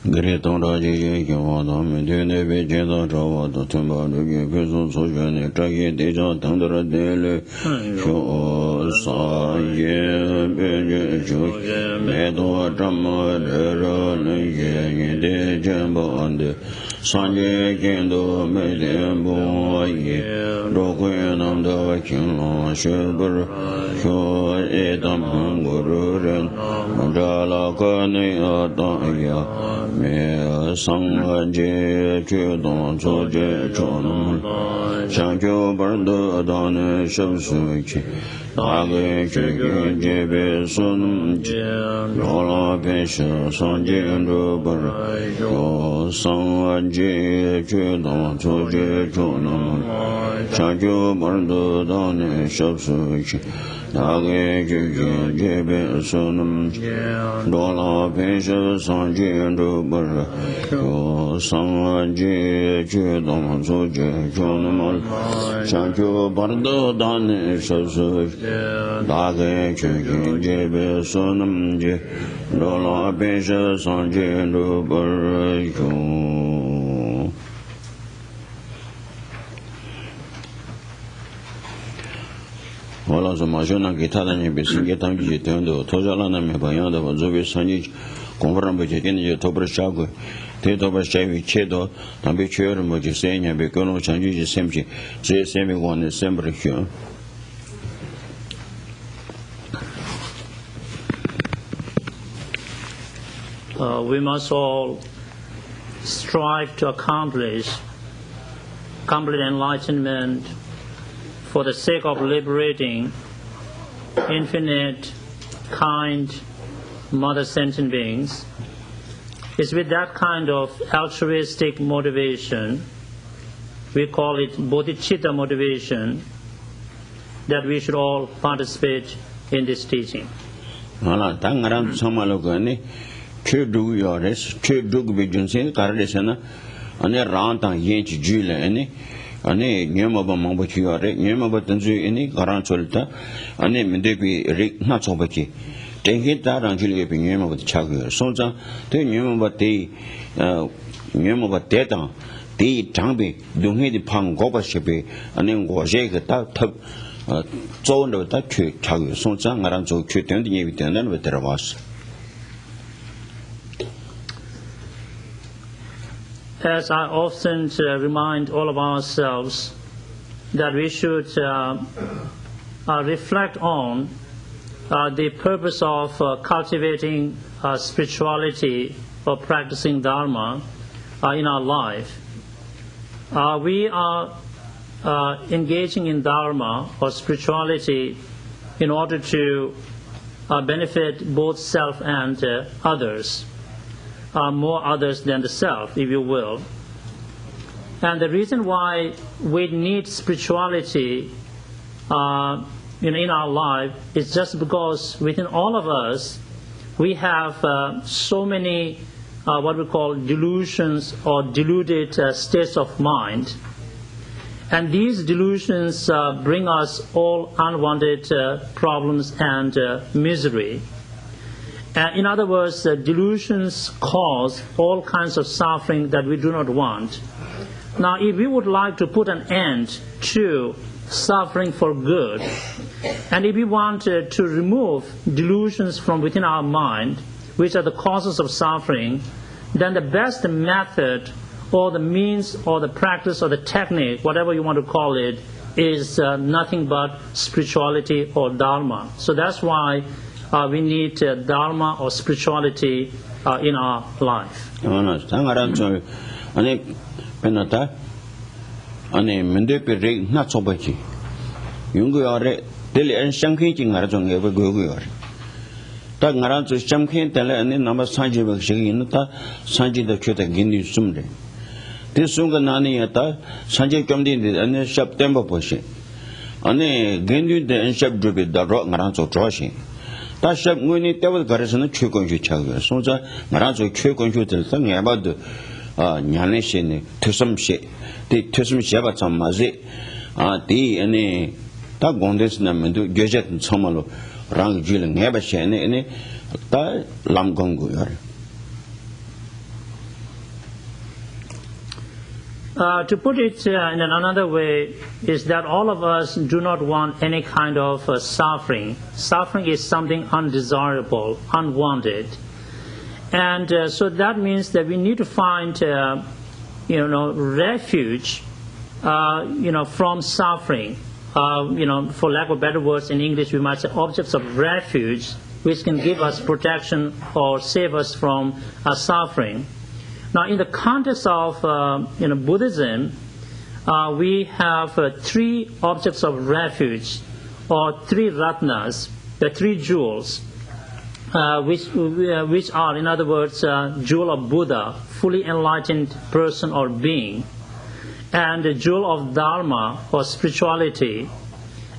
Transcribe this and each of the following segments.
Tenzin Dorjee Gyawada Mintene Vijeda Javada Tumba Lugi Pisu Sujani Traki Deja Tandra Dele Sho Sa Ye Beje Shu Medo Drama Dera Lenge De Jamba Ande Sanje Kendo Medembo Ye Rokwenam Da Kinla Shubur Sho Edam Hunguru Mandala Kane Ataya Me Sang Je Chudon Soje Chonum Shangyo Bardo Adane Shabsuchi Nage Chugin Jebe Sunum Lola Pesha Sanje Rubar Yo Sang Je Chudon Soje Chonum Shangyo Bardo Adane Shabsuchi Nage Chugin Jebe Sunum Lola Pesha Sanje Rubar Yo Sang Je Chudon Soje Chonum Shangyo Bardo Adane Shabsuchi Dage Chugin Jebe Sunum Je Lola Pesha Sanje Rubar Yo Hola, Zamashona Gitana Bisingetam Gitendo, Tojalana Mepayanda, Zobi Sanji, Converam Bajakin, Tober Shago, Tetober Shavi Chedo, Tambichur, Mojisenia, Becono, Sanji Semchi, Semi one December here. We must all strive to accomplish complete enlightenment for the sake of liberating infinite, kind, mother sentient beings. It's with that kind of altruistic motivation, we call it bodhicitta motivation, that we should all participate in this teaching. Ane nyama ba mangba chiyare nyama ba tanzu ini garan cholta ane mendepi rik na chobachi tengi ta ranjili pe nyama ba chagyo sonja te nyama ba te ta te jangbe dunghe di phang goba shepe ane ngoje ga ta thab zone da chue chagyo sonja ngaran zo chue ten di yebi ten nan veteravas. As I often remind all of ourselves that we should reflect on the purpose of cultivating spirituality or practicing Dharma in our life. We are engaging in Dharma or spirituality in order to benefit both self and others. More others than the self, if you will. And the reason why we need spirituality in our life is just because within all of us we have so many what we call delusions or deluded states of mind. And these delusions bring us all unwanted problems and misery. In other words, delusions cause all kinds of suffering that we do not want. Now, if we would like to put an end to suffering for good, and if we want to remove delusions from within our mind, which are the causes of suffering, then the best method or the means or the practice or the technique, whatever you want to call it, is nothing but spirituality or Dharma. So that's why we need Dharma or spirituality in our life. Tashab Muni Devil Garrison Chukonju Chagger, Sonja, Maranzo Chukonju till Sang about the Nyanishin, Tusum She, the Tusum Shabatam Mazi, the any Tagondes Namandu, Geshet and Somalo, Rang Jil and Nebashan, any Lam Gongu. To put it in another way, is that all of us do not want any kind of suffering. Suffering is something undesirable, unwanted. And so that means that we need to find, refuge, from suffering. For lack of better words in English, we might say objects of refuge, which can give us protection or save us from suffering. Now, in the context of Buddhism, we have three objects of refuge, or three ratnas, the three jewels, which are, in other words, jewel of Buddha, fully enlightened person or being, and the jewel of Dharma, or spirituality,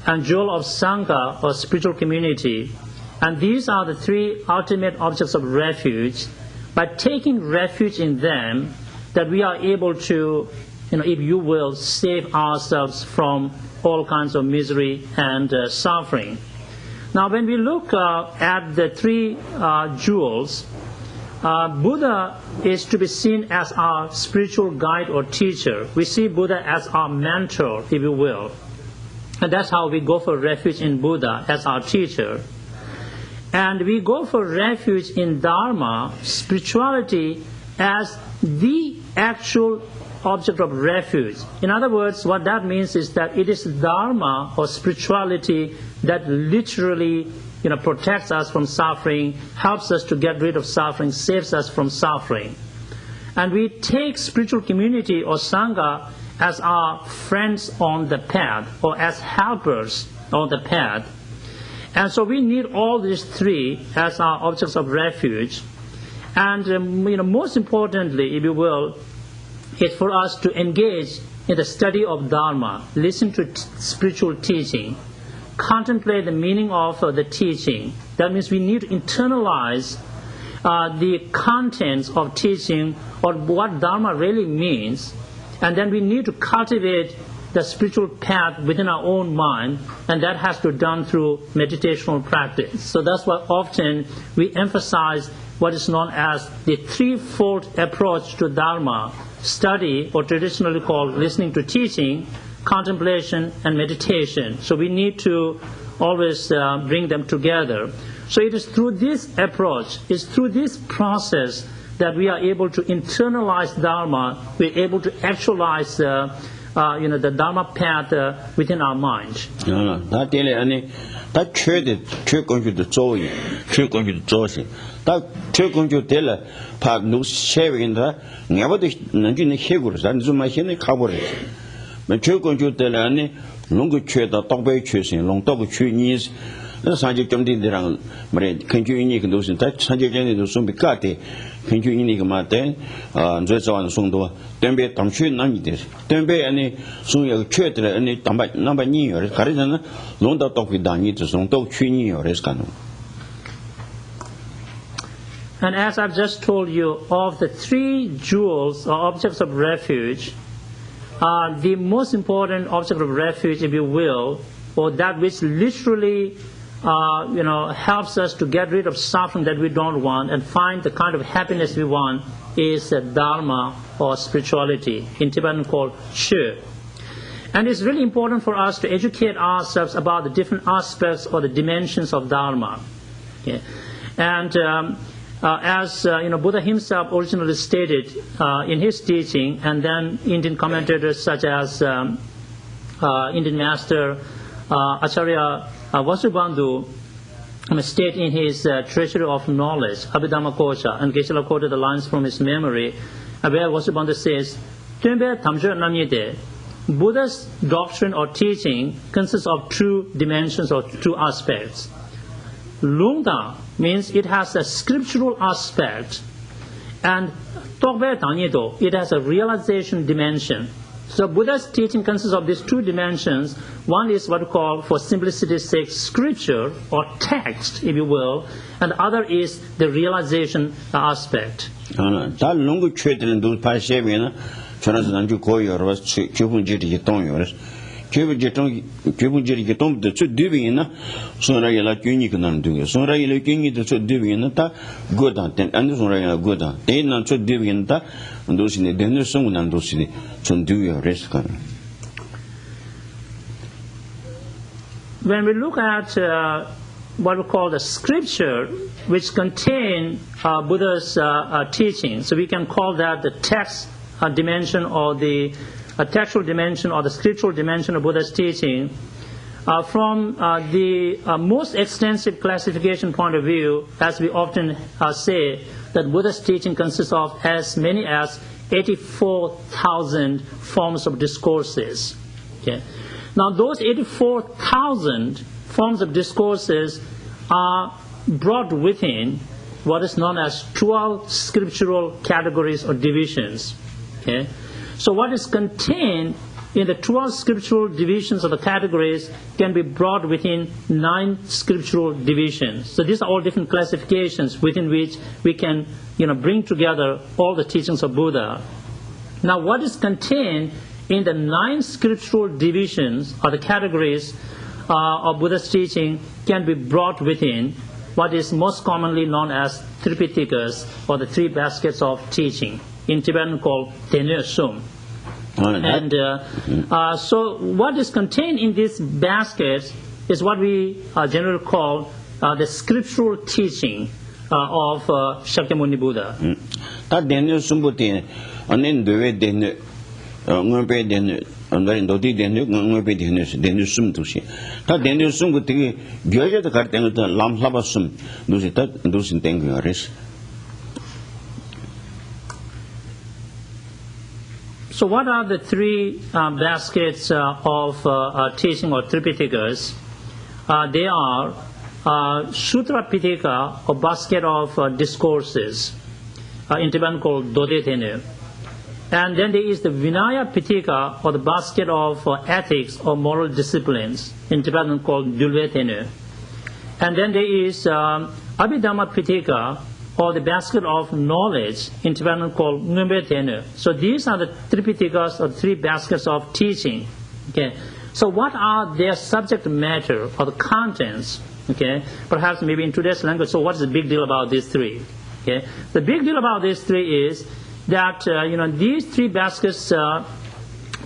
and jewel of Sangha, or spiritual community. And these are the three ultimate objects of refuge. By taking refuge in them, that we are able to, if you will, save ourselves from all kinds of misery and suffering. Now, when we look at the three jewels, Buddha is to be seen as our spiritual guide or teacher. We see Buddha as our mentor, if you will. And that's how we go for refuge in Buddha, as our teacher. And we go for refuge in Dharma, spirituality, as the actual object of refuge. In other words, what that means is that it is Dharma or spirituality that literally protects us from suffering, helps us to get rid of suffering, saves us from suffering. And we take spiritual community or Sangha as our friends on the path, or as helpers on the path. And so we need all these three as our objects of refuge. And most importantly, if you will, is for us to engage in the study of Dharma, listen to spiritual teaching, contemplate the meaning of the teaching. That means we need to internalize the contents of teaching, or what Dharma really means, and then we need to cultivate the spiritual path within our own mind, and that has to be done through meditational practice. So that's why often we emphasize what is known as the threefold approach to Dharma: study, or traditionally called listening to teaching, contemplation, and meditation. So we need to always bring them together. So it is through this approach, it's through this process that we are able to internalize Dharma, we're able to actualize the Dharma path within our mind. 산지 점디들랑 말에 근주인이 그도신 다 산지전에도 좀비까데 근주인이 그마데 저자원 송도 덤베 담취 남이데 덤베 아니 송여 최들 아니 담바 남바니요 가르잖아 론다 똑비다니 송도 취니요 레스카노. And as I've just told you, of the three jewels or objects of refuge, the most important object of refuge, if you will, or that which literally helps us to get rid of suffering that we don't want and find the kind of happiness we want, is Dharma or spirituality, in Tibetan called She. And it's really important for us to educate ourselves about the different aspects or the dimensions of Dharma. Okay? And as Buddha himself originally stated in his teaching, and then Indian commentators such as Indian master Acharya Vasubandhu state in his Treasury of Knowledge, Abhidhamma Kosha, and Geshe quoted the lines from his memory, where Vasubandhu says, Buddha's doctrine or teaching consists of two dimensions or two aspects. Lungta means it has a scriptural aspect, and Tokbe Tanyedo, it has a realization dimension. So Buddha's teaching consists of these two dimensions. One is what we call, for simplicity's sake, scripture or text, if you will, and the other is the realization aspect. Jibunjiri Tom the two divina, Sonrayla Unican do, Sonrayla Uni the two divinata, good and Sonrayla good, they not two divinata, and those in the dinner song and those in the do your risk. When we look at what we call the scripture, which contain Buddha's teaching, so we can call that the text dimension or the textual dimension or the scriptural dimension of Buddha's teaching. From the most extensive classification point of view, as we often say, that Buddha's teaching consists of as many as 84,000 forms of discourses. Okay. Now those 84,000 forms of discourses are brought within what is known as 12 scriptural categories or divisions. Okay? So what is contained in the 12 scriptural divisions of the categories can be brought within 9 scriptural divisions. So these are all different classifications within which we can bring together all the teachings of Buddha. Now what is contained in the 9 scriptural divisions or the categories of Buddha's teaching can be brought within what is most commonly known as Tripitakas, or the 3 baskets of teaching, in Tibetan called Tene Sum. And so what is contained in these baskets is what we generally call the scriptural teaching of Shakyamuni Buddha. So what are the 3 baskets of teaching or Tripitakas? They are Sutra Pitaka, or basket of discourses, in Tibetan called Dode Tene. And then there is the Vinaya Pitaka, or the basket of ethics or moral disciplines, in Tibetan called Dulve Tene. And then there is Abhidhamma Pitaka, or the basket of knowledge, in Tibetan called Ngumbe Tene. So these are the Tripitakas, or 3 baskets of teaching. Okay. So what are their subject matter or the contents? Okay. Perhaps maybe in today's language. So what is the big deal about these 3? Okay. The big deal about these 3 is that these 3 baskets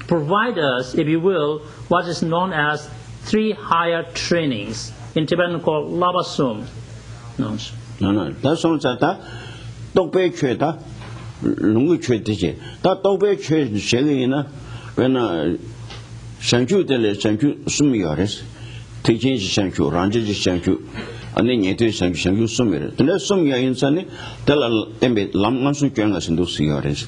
provide us, if you will, what is known as 3 higher trainings, in Tibetan called Labasum. No. That's all that. Don't be traitor. Lungu trade. That don't be trade. Shagina when Shanku Dele Shanku Sumiaris, teaching Shanku, Ranji Shanku, and then you do Shanku Sumir. The next Sumia in Sunny, tell them Lammansu Jangas and those cigarettes.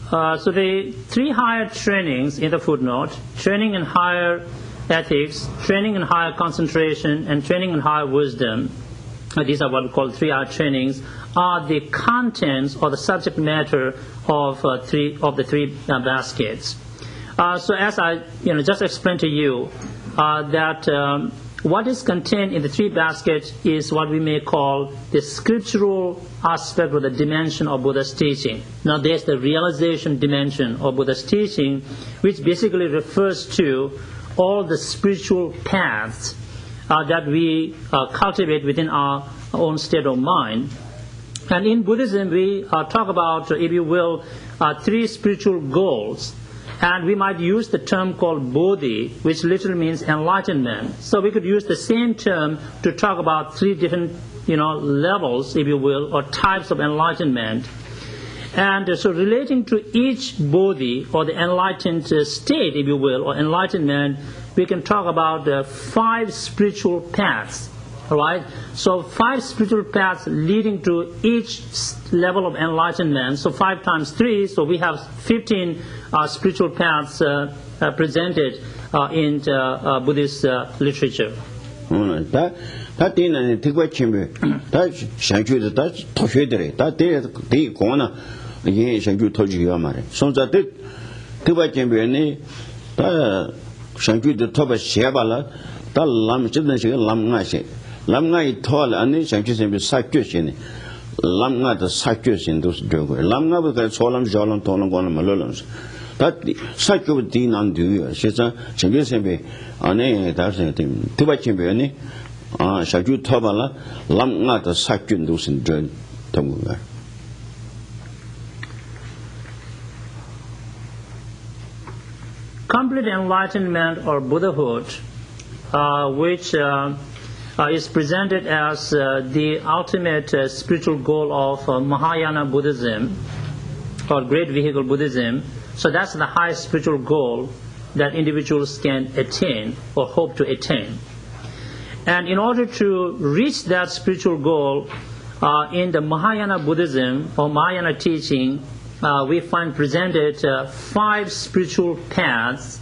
So the 3 higher trainings in the footnote: training in higher ethics, training in higher concentration, and training in higher wisdom. These are what we call 3 higher trainings, are the contents or the subject matter of the 3 baskets. So as I just explained to you, that what is contained in the 3 baskets is what we may call the scriptural aspect or the dimension of Buddha's teaching. Now there's the realization dimension of Buddha's teaching, which basically refers to all the spiritual paths that we cultivate within our own state of mind. And in Buddhism, we talk about, if you will, 3 spiritual goals. And we might use the term called Bodhi, which literally means enlightenment. So we could use the same term to talk about 3 different, levels, if you will, or types of enlightenment. And so relating to each Bodhi, or the enlightened state, if you will, or enlightenment, we can talk about 5 spiritual paths. All right? So 5 spiritual paths leading to each level of enlightenment. So 5 times 3, so we have 15 spiritual paths presented in Buddhist literature. That didn't take what chamber. That Shanku, that's Toshedere. That day, corner, again, Shanku told you, Yamare. So that did Tiba chamber, that Shanku the top of Shabala, that Lam Children, Lam Nashi. Lam Nai tall, and Shanku sent beside Christian. lamga the sakyo in those jogo. Lamga with the solam jolam tonam gonam malolons. That sakyo din and do, she's a Chingisembe, ane, that's a thing. Tubachimbe, Shaju Tobala, lamga the sakyo in those in joy. Complete enlightenment or Buddhahood, which is presented as the ultimate spiritual goal of Mahayana Buddhism or Great Vehicle Buddhism. So that's the highest spiritual goal that individuals can attain or hope to attain. And in order to reach that spiritual goal, in the Mahayana Buddhism or Mahayana teaching, we find presented 5 spiritual paths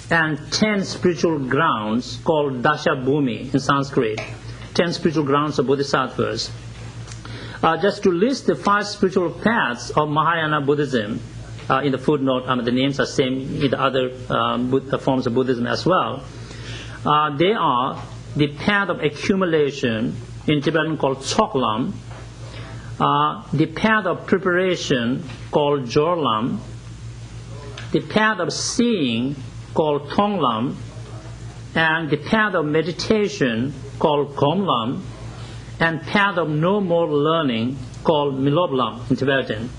and 10 spiritual grounds called Dasha Bhumi in Sanskrit. 10 spiritual grounds of Bodhisattvas. Just to list the 5 spiritual paths of Mahayana Buddhism, in the footnote, the names are same in the other forms of Buddhism as well. They are the path of accumulation, in Tibetan called Tsoklam, the path of preparation called Jorlam, the path of seeing called Tonglam, and the path of meditation called Gomlam, and path of no more learning called Miloblam in Tibetan.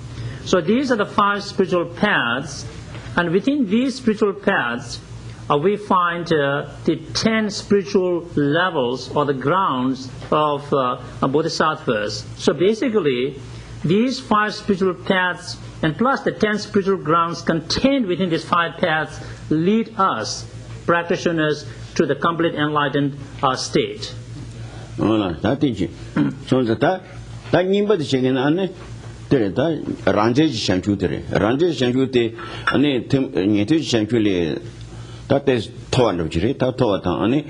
So these are the 5 spiritual paths, and within these spiritual paths we find the 10 spiritual levels or the grounds of Bodhisattvas. So basically, these 5 spiritual paths and plus the 10 spiritual grounds contained within these 5 paths lead us, practitioners, to the complete enlightened state. That is so that Nimba the Chicken Anne, Ranjay Shankutere, Ranjay Shankute, and Nitu Shankuli. That is Toan of Jiri, Tatoa, Ane,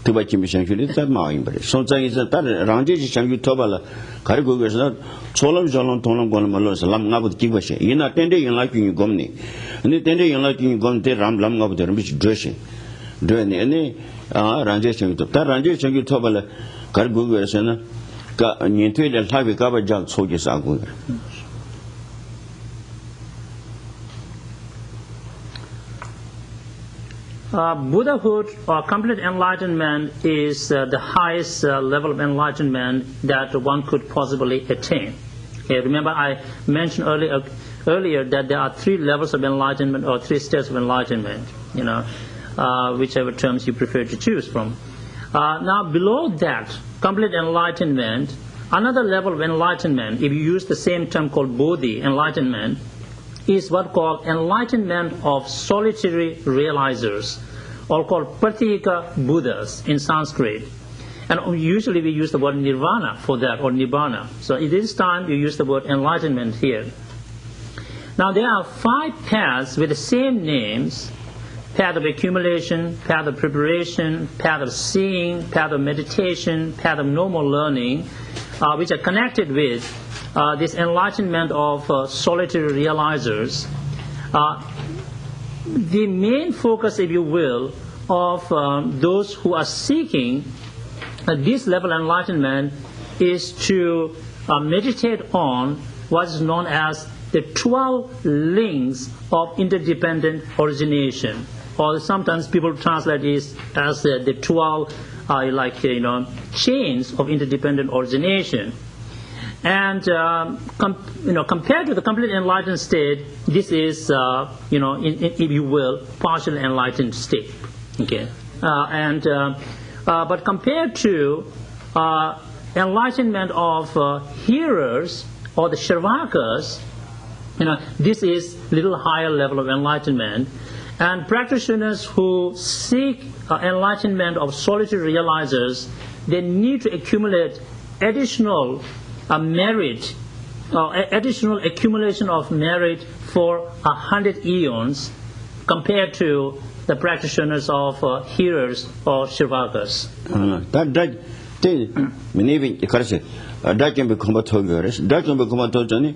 Tubachim Shankuli, that Mawimber. So that is that Ranjay Shanku Tobala, Karago is not Solam Jolon Tonam Gonamalos, Lamna with Kivashi. In attending in liking you gomni, and attending in liking you gone there, Ram of the rich dressing. Doing any Ranjay Shanku, that Ranjay Shanku Tobala, Karago is an Nintuid and Tavi Gabajal soldiers are good. Buddhahood or complete enlightenment is the highest level of enlightenment that one could possibly attain. Okay, remember I mentioned earlier that there are 3 levels of enlightenment or 3 states of enlightenment, whichever terms you prefer to choose from. Now below that, complete enlightenment, another level of enlightenment, if you use the same term called Bodhi, enlightenment, is what called enlightenment of solitary realizers, or called Pratyeka Buddhas in Sanskrit. And usually we use the word nirvana for that, or nibbana. So at this time you use the word enlightenment here. Now there are 5 paths with the same names: path of accumulation, path of preparation, path of seeing, path of meditation, path of no more learning, which are connected with this enlightenment of solitary realizers. The main focus, if you will, of those who are seeking this level of enlightenment is to meditate on what is known as the 12 links of interdependent origination, or sometimes people translate this as the 12 chains of interdependent origination. And compared to the complete enlightened state, this is if you will, partial enlightened state. Okay, but compared to enlightenment of hearers or the Shravakas, this is a little higher level of enlightenment. And practitioners who seek enlightenment of solitary realizers, they need to accumulate additional merit, additional accumulation of merit for 100 eons compared to the practitioners of hearers or Shravakas. That can become a togeris, that can become a tojani,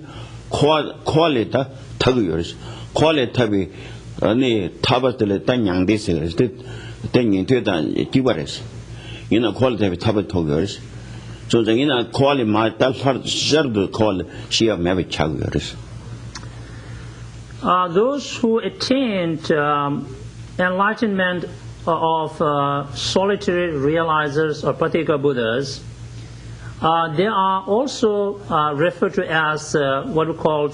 quality togeris, quality any tabatele tanyang disease, then into the giveres. In a quality of tabat togeris. So the call my that call she have never chagris. Those who attained enlightenment of solitary realizers or Pratyeka Buddhas, they are also referred to as what we call,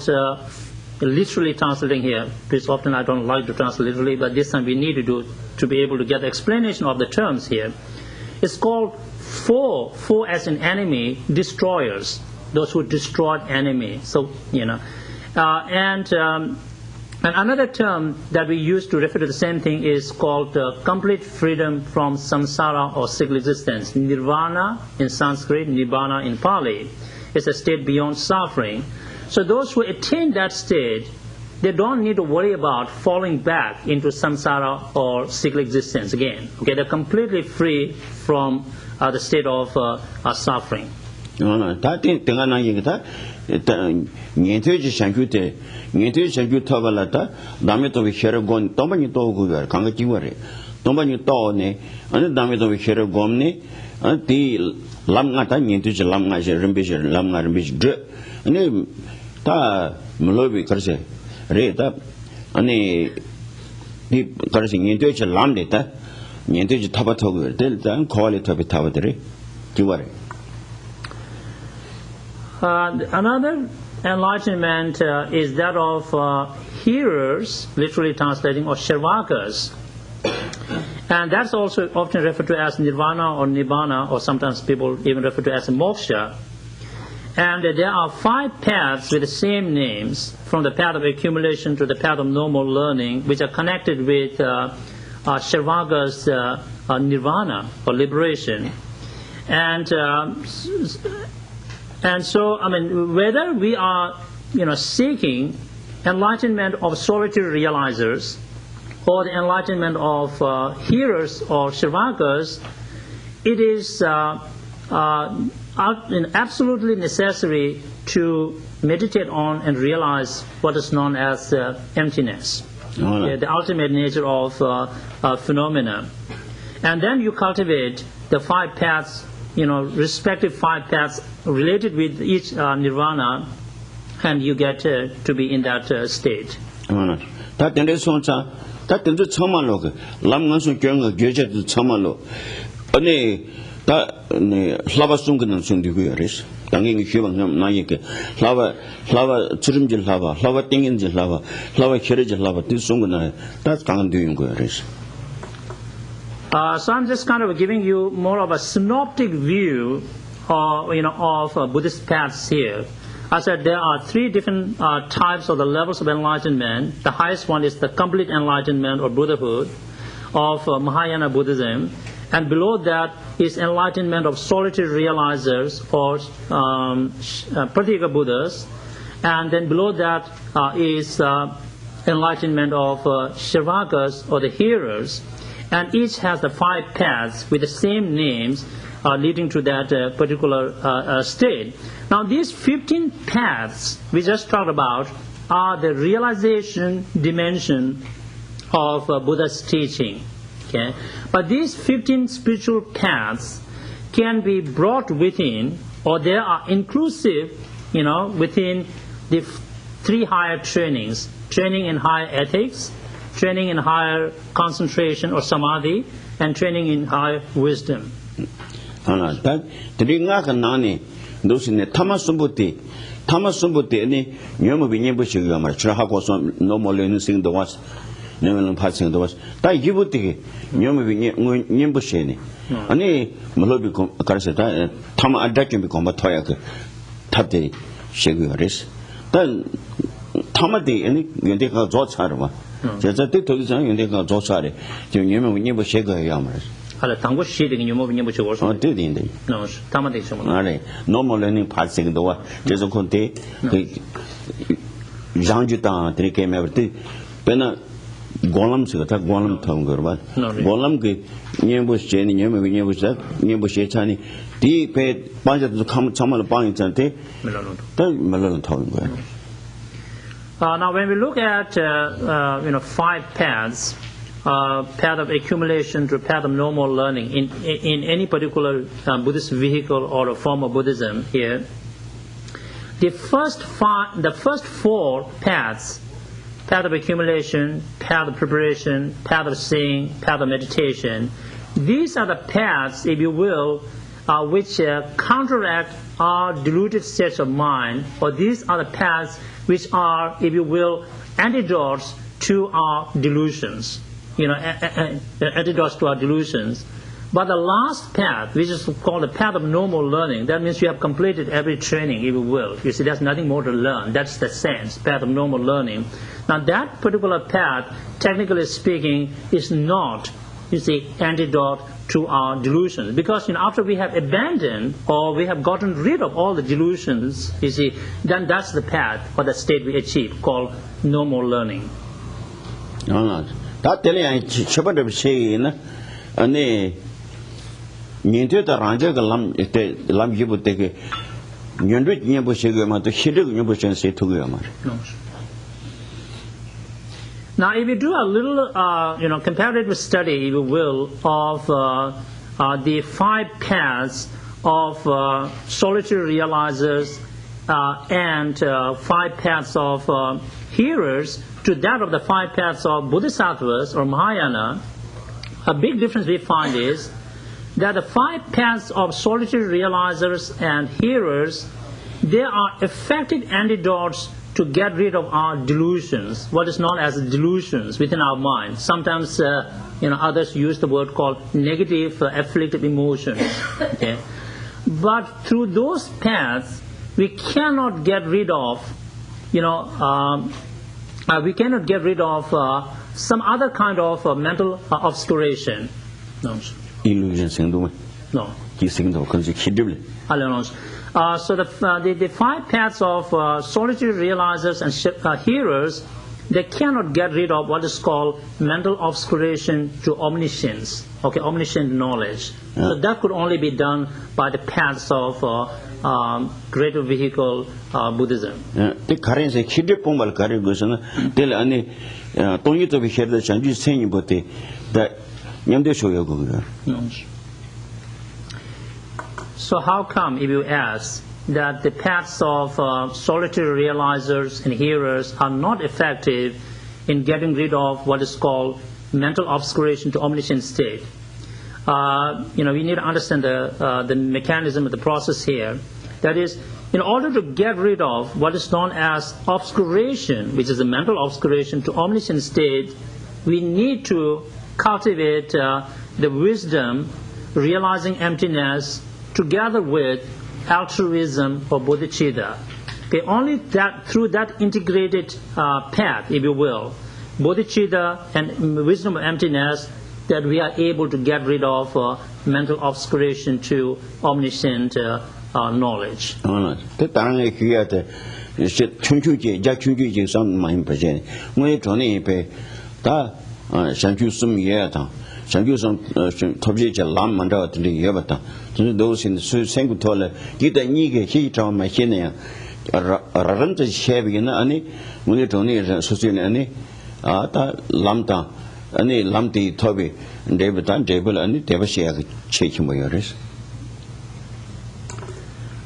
literally translating here, because often I don't like to translate literally, but this time we need to do to be able to get the explanation of the terms here. It's called four as an enemy, destroyers, those who destroyed enemy. So, and another term that we use to refer to the same thing is called complete freedom from samsara or single existence. Nirvana in Sanskrit, Nibbana in Pali. It's a state beyond suffering. So those who attain that state, they don't need to worry about falling back into samsara or single existence again. Okay, they're completely free from the state of suffering. Another enlightenment is that of hearers, literally translating, or shravakas. And that's also often referred to as nirvana or nibbana, or sometimes people even refer to as moksha. And there are 5 paths with the same names, from the path of accumulation to the path of normal learning, which are connected with shravakas' nirvana or liberation. And so, I mean, whether we are, seeking enlightenment of solitary realizers or the enlightenment of hearers or shravakas, it is absolutely necessary to meditate on and realize what is known as emptiness, the ultimate nature of phenomena. And then you cultivate the 5 paths, respective 5 paths related with each nirvana, and you get to be in that state. So I'm just kind of giving you more of a synoptic view, of Buddhist paths here. I said there are 3 different types of the levels of enlightenment. The highest one is the complete enlightenment or Buddhahood of Mahayana Buddhism, and below that is enlightenment of solitary realizers or Pratyeka Buddhas, and then below that is enlightenment of shravakas or the hearers. And each has the 5 paths with the same names leading to that particular state. Now these 15 paths we just talked about are the realization dimension of Buddha's teaching. Okay? But these 15 spiritual paths can be brought within, or they are inclusive, within the 3 higher trainings: training in higher ethics, training in higher concentration or samadhi, and training in higher wisdom. 당고 시대는 요모 비녀 보고 서. 되는데. 너 담아대 좀. 아래 normal learning passing 도와. 그래서 콘테 그 장주다 드리게 매버티 배나 골람스가 다 골람 타운 거 봐. 골람 그 녀보 제니 녀모 비녀 보자. 녀보 셰차니 디배 반자도 참말 방인한테 melon 타운 거야. Now when we look at 5 paths, path of accumulation to path of normal learning in any particular Buddhist vehicle or a form of Buddhism here, the first four paths, path of accumulation, path of preparation, path of seeing, path of meditation, these are the paths, if you will, which counteract our deluded states of mind, or these are the paths which are, if you will, antidotes to our delusions. Antidotes to our delusions. But the last path, which is called the path of normal learning, that means you have completed every training, if you will. You see, there's nothing more to learn. That's the sense, path of normal learning. Now, that particular path, technically speaking, is not, you see, antidote to our delusions. Because, after we have abandoned or we have gotten rid of all the delusions, you see, then that's the path or the state we achieve, called normal learning. 다 telling chapter say na ane nyente ta ranja ga lam yibu te ke nyendwe nyebo shege ma to shide nyebo chen se to ga ma. Now, if you do a little, comparative study, if you will, of the five paths of solitary realizers and five paths of hearers to that of the five paths of Bodhisattvas or Mahayana, a big difference we find is that the five paths of solitary realizers and hearers, they are effective antidotes to get rid of our delusions, what is known as delusions within our mind. Sometimes, others use the word called negative afflictive emotions. Okay? But through those paths, we cannot get rid of, some other kind of mental obscuration. No. Illusion No. So the five paths of solitary realizers and hearers, they cannot get rid of what is called mental obscuration to omniscience, omniscient knowledge. So that could only be done by the paths of greater vehicle Buddhism. The current is hidden pombal carry goes tell any don't you to be shared the change saying but that Yamde show you. So how come, if you ask, that the paths of solitary realizers and hearers are not effective in getting rid of what is called mental obscuration to omniscient state? We need to understand the mechanism of the process here. That is, in order to get rid of what is known as obscuration, which is a mental obscuration to omniscient state, we need to cultivate the wisdom, realizing emptiness, together with altruism or bodhicitta. Only that through that integrated path, if you will, bodhicitta and wisdom of emptiness, that we are able to get rid of mental obscuration to omniscient knowledge. Those in the Sengu Tola, get a nigga, he told my Kenya, Raranta Shabby and Annie, Munitoni, Susin Lamta, Annie Lamti Toby, and David and Table, and Devashia, shaking by yours.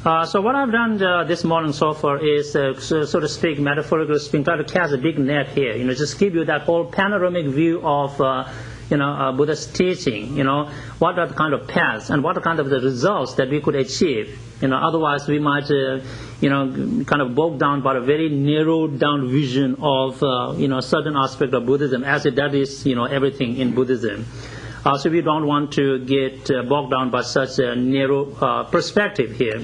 So what I've done this morning so far is, so to speak, metaphorically speaking, try to cast a big net here. Just give you that whole panoramic view of Buddha's teaching. What are the kind of paths and what are kind of the results that we could achieve. Otherwise we might, kind of bog down by a very narrowed down vision of, certain aspect of Buddhism, as if that is, everything in Buddhism. So we don't want to get bogged down by such a narrow perspective here.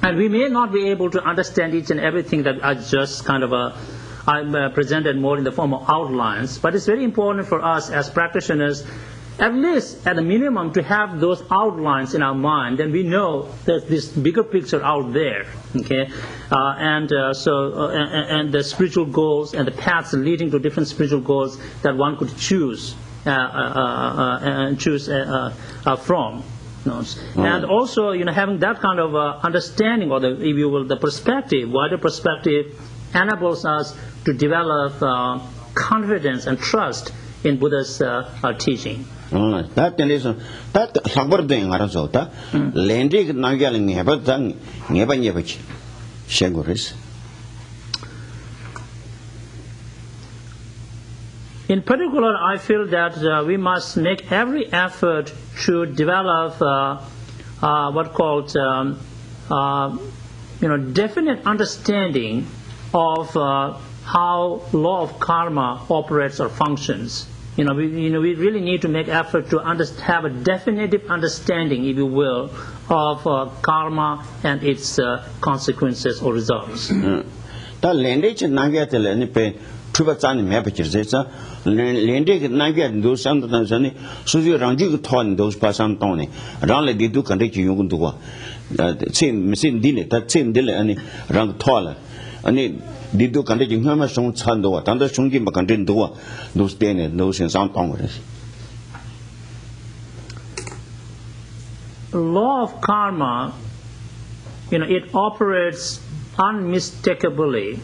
And we may not be able to understand each and everything that I just kind of I presented more in the form of outlines. But it's very important for us as practitioners, at least at the minimum, to have those outlines in our mind. Then we know there's this bigger picture out there. Okay, and the spiritual goals and the paths leading to different spiritual goals that one could choose and choose from. And also, having that kind of understanding, or if you will, the perspective, wider perspective, enables us to develop confidence and trust in Buddha's teaching. That is that Sabording Arazota, Lendig Nagaling Hebatan, Nebanyevich, Sheguris. In particular, I feel that we must make every effort to develop what called definite understanding of how law of karma operates or functions. We really need to make effort to have a definitive understanding, if you will, of karma and its consequences or results. The language Nagatele pay Tubatani Mapachers, Lendig Nagat, those Santani, Suzy Rangi Ton, those Passan Tony, Ranle Didu Kandik Yungundua, that same Missin Dile, that same Dile, and Rang Tola, and Didu Kandik Hamasong Sando, Tanda Shungi Makandin Dua, those Dane, those in San Congress. Law of karma, it operates unmistakably,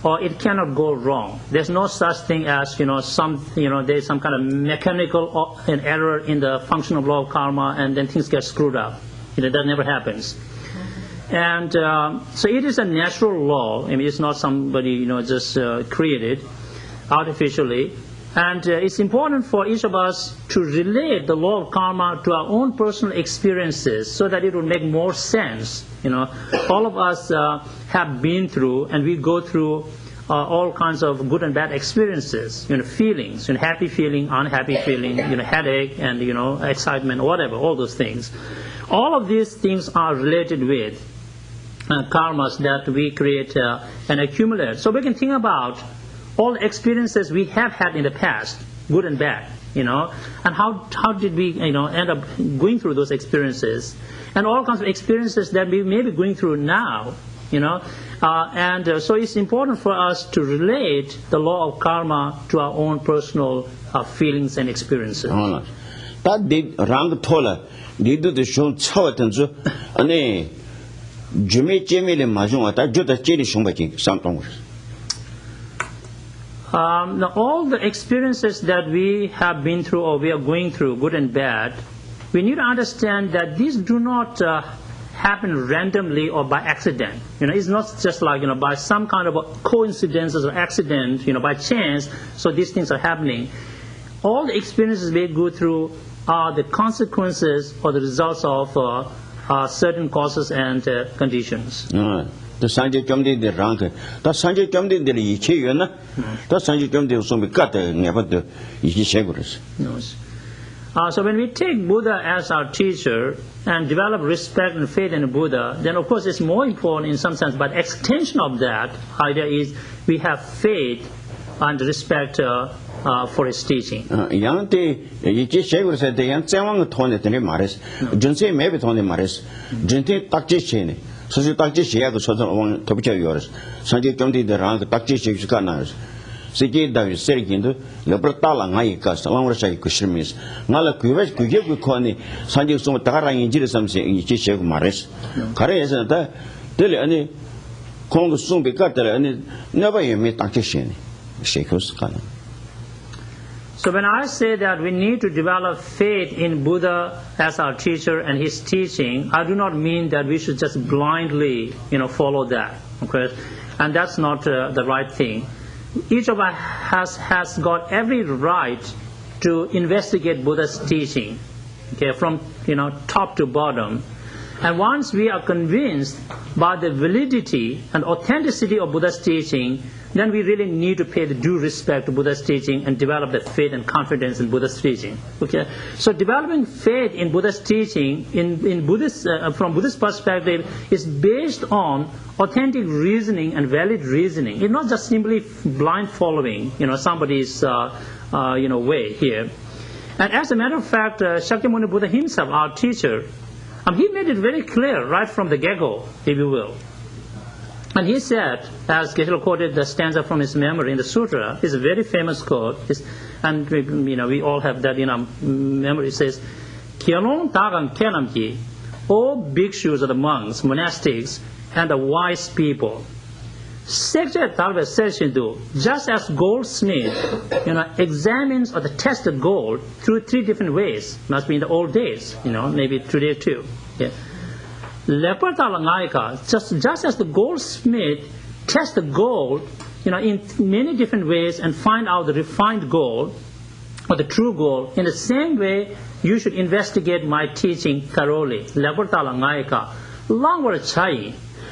or it cannot go wrong. There's no such thing as there's some kind of mechanical error in the function of law of karma, and then things get screwed up. That never happens. And so it is a natural law. It's not somebody just created artificially. And it's important for each of us to relate the law of karma to our own personal experiences so that it will make more sense. All of us have been through, and we go through all kinds of good and bad experiences, feelings, happy feeling, unhappy feeling, headache, and excitement, whatever, all those things. All of these things are related with karmas that we create and accumulate. So we can think about all the experiences we have had in the past, good and bad, and how did we, end up going through those experiences, and all kinds of experiences that we may be going through now, and so it's important for us to relate the law of karma to our own personal feelings and experiences. That did Rang Tola, did the show Chowatanzu, and Jimmy Majun, that Judah Chili Shumbachi, something. Now, all the experiences that we have been through or we are going through, good and bad, we need to understand that these do not happen randomly or by accident. It's not just like, by some kind of a coincidences or accident, by chance, so these things are happening. All the experiences we go through are the consequences or the results of certain causes and conditions. The Sanjay Jamdi the rank, the Sanjay Jamdi the Yichayana, the Sanjay Jamdi also be cut never the Yishagurus. So when we take Buddha as our teacher and develop respect and faith in Buddha, then of course it's more important in some sense, but extension of that idea is we have faith and respect for his teaching. Yante Yishagurus said the Yansang Tony the Maris, Junse maybe Tony Maris, Junte Takchi. So you talk to Shia, so on top of yours. Sanjay Jamdi the rank, Takchi Shikanas. Siki da Serikindu, Libertala Naikas, along with Kushmis. Nala Kuvesh Kuyaku Koni, Sanjay Sumatara injured something in Chishak Maris. Kare isn't that? Tell any Kong soon be cut and never you meet Takishin. Shakos Kana. So when I say that we need to develop faith in Buddha as our teacher and his teaching, I do not mean that we should just blindly, follow that. Okay, and that's not the right thing. Each of us has got every right to investigate Buddha's teaching, okay, from top to bottom. And once we are convinced by the validity and authenticity of Buddha's teaching, then we really need to pay the due respect to Buddha's teaching and develop the faith and confidence in Buddha's teaching. Okay, so developing faith in Buddha's teaching in Buddhist from Buddhist perspective is based on authentic reasoning and valid reasoning. It's not just simply blind following, somebody's way here. And as a matter of fact, Shakyamuni Buddha himself, our teacher, he made it very clear right from the get-go, if you will. And he said, as Geshe quoted the stanza from his memory in the sutra, it's a very famous quote, and we all have that in our memory. It says, "Kyalong tagang kenamki, O bhikshus or the monks, monastics, and the wise people, Sekje talve says just as goldsmith, examines or tests the gold through 3 different ways. Must be in the old days, maybe today too. Yeah. Just as the goldsmith tests the gold, in many different ways and find out the refined gold or the true gold, in the same way, you should investigate my teaching thoroughly.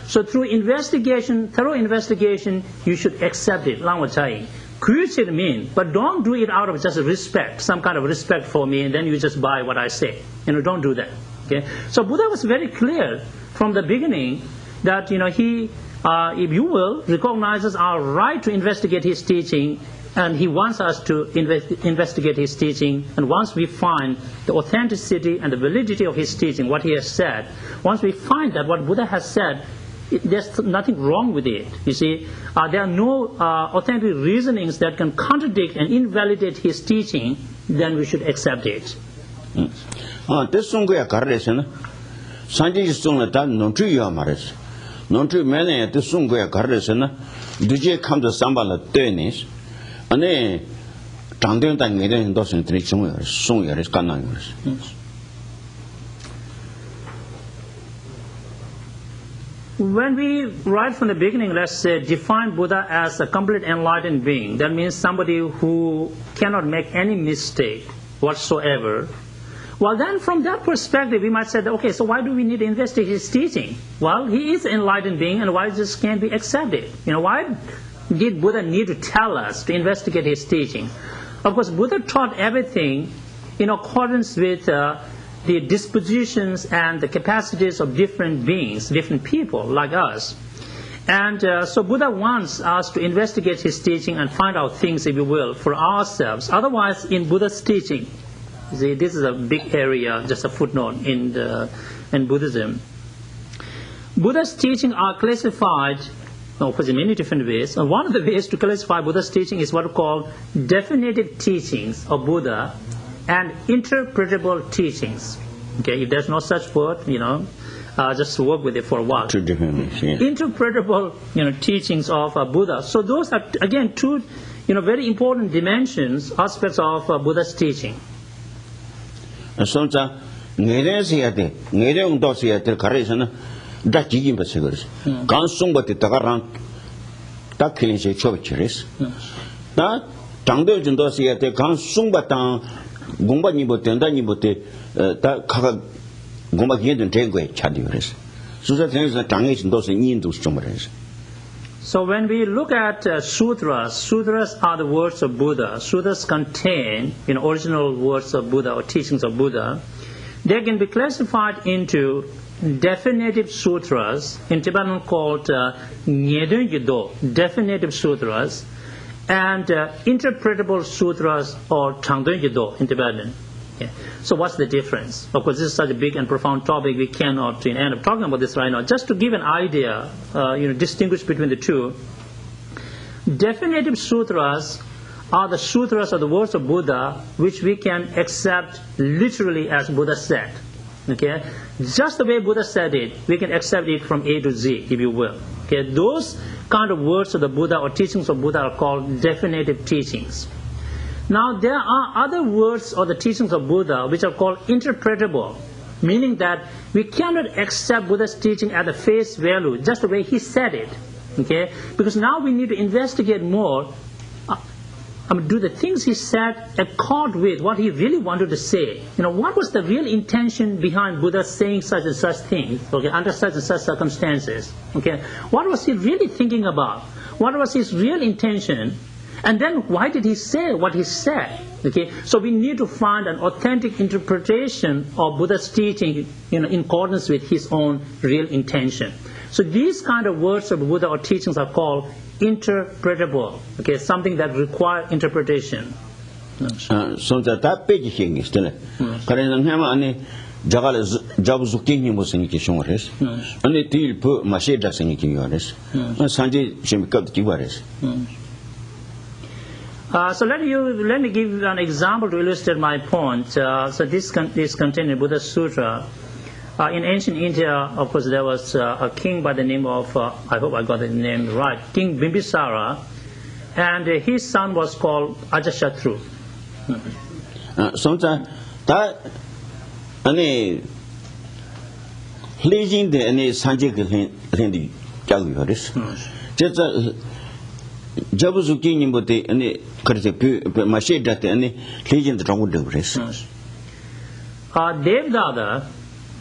So through investigation, thorough investigation, you should accept it. But don't do it out of just respect, some kind of respect for me, and then you just buy what I say. Don't do that. Okay? So Buddha was very clear from the beginning that he, if you will, recognizes our right to investigate his teaching, and he wants us to investigate his teaching. And once we find the authenticity and the validity of his teaching, what he has said, once we find that what Buddha has said, there's nothing wrong with it. You see, there are no authentic reasonings that can contradict and invalidate his teaching, then we should accept it. This song we are caressing. Sanjay is song that no tree mares. No tree many this song we are caressing. Did you come to Sambala Dennis? And then Tangdon Tang doesn't reach somewhere. Song is cannon. When we, right from the beginning, let's say, define Buddha as a complete enlightened being, that means somebody who cannot make any mistake whatsoever. Well, then from that perspective, we might say, that, okay, so why do we need to investigate his teaching? Well, he is an enlightened being, and why this can't be accepted? Why did Buddha need to tell us to investigate his teaching? Of course, Buddha taught everything in accordance with the dispositions and the capacities of different beings, different people like us. And so Buddha wants us to investigate his teaching and find out things, if you will, for ourselves. Otherwise, in Buddha's teaching, see, this is a big area, just a footnote in Buddhism. Buddha's teaching are classified, of course, in many different ways. And one of the ways to classify Buddha's teaching is what we call definitive teachings of Buddha and interpretable teachings. Okay, if there's no such word, just work with it for a while. 2 different ways, yeah. Interpretable, teachings of Buddha. So those are again 2, very important dimensions, aspects of Buddha's teaching. So that caressing that Jim Basigars. Gansung but the Tagaran that killing a churches. That Tangdo Jundosia, the Gansung Batang. Gumba Nibote, that Kaka Gumba Yen Tangue Chadures. So that things that Tang is those in those chambers. So when we look at sutras are the words of Buddha. Sutras contain original words of Buddha or teachings of Buddha. They can be classified into definitive sutras, in Tibetan called Nyedun Yido, definitive sutras, and interpretable sutras or Changdun Yido in Tibetan. Yeah. So what's the difference? Of course, this is such a big and profound topic, we cannot end up talking about this right now. Just to give an idea, distinguish between the two. Definitive sutras are the sutras or the words of Buddha which we can accept literally as Buddha said. Okay? Just the way Buddha said it, we can accept it from A to Z, if you will. Okay? Those kind of words of the Buddha or teachings of Buddha are called definitive teachings. Now there are other words or the teachings of Buddha which are called interpretable, meaning that we cannot accept Buddha's teaching at the face value, just the way he said it. Okay? Because now we need to investigate more, do the things he said accord with what he really wanted to say. What was the real intention behind Buddha saying such and such things, okay, under such and such circumstances? Okay? What was he really thinking about? What was his real intention? And then why did he say what he said? Okay? So we need to find an authentic interpretation of Buddha's teaching in accordance with his own real intention. So these kind of words of Buddha or teachings are called interpretable, okay, something that requires interpretation. So that page thing is still. Jabuzukini was in Kishores, and it will put Masheda in Kishores, and Sanjay Shemikot Kivares. So let me give an example to illustrate my point. So this is contained in Buddha Sutra. In ancient India, of course, there was a king by the name of, I hope I got the name right, King Bimbisara, and his son was called Ajatashatru. Sometimes that any leading the any Sanjay Hindi Jaguaris. Just Jabuzuki Nimbote any Mashi that any legion the Tongue Devres. Devdada,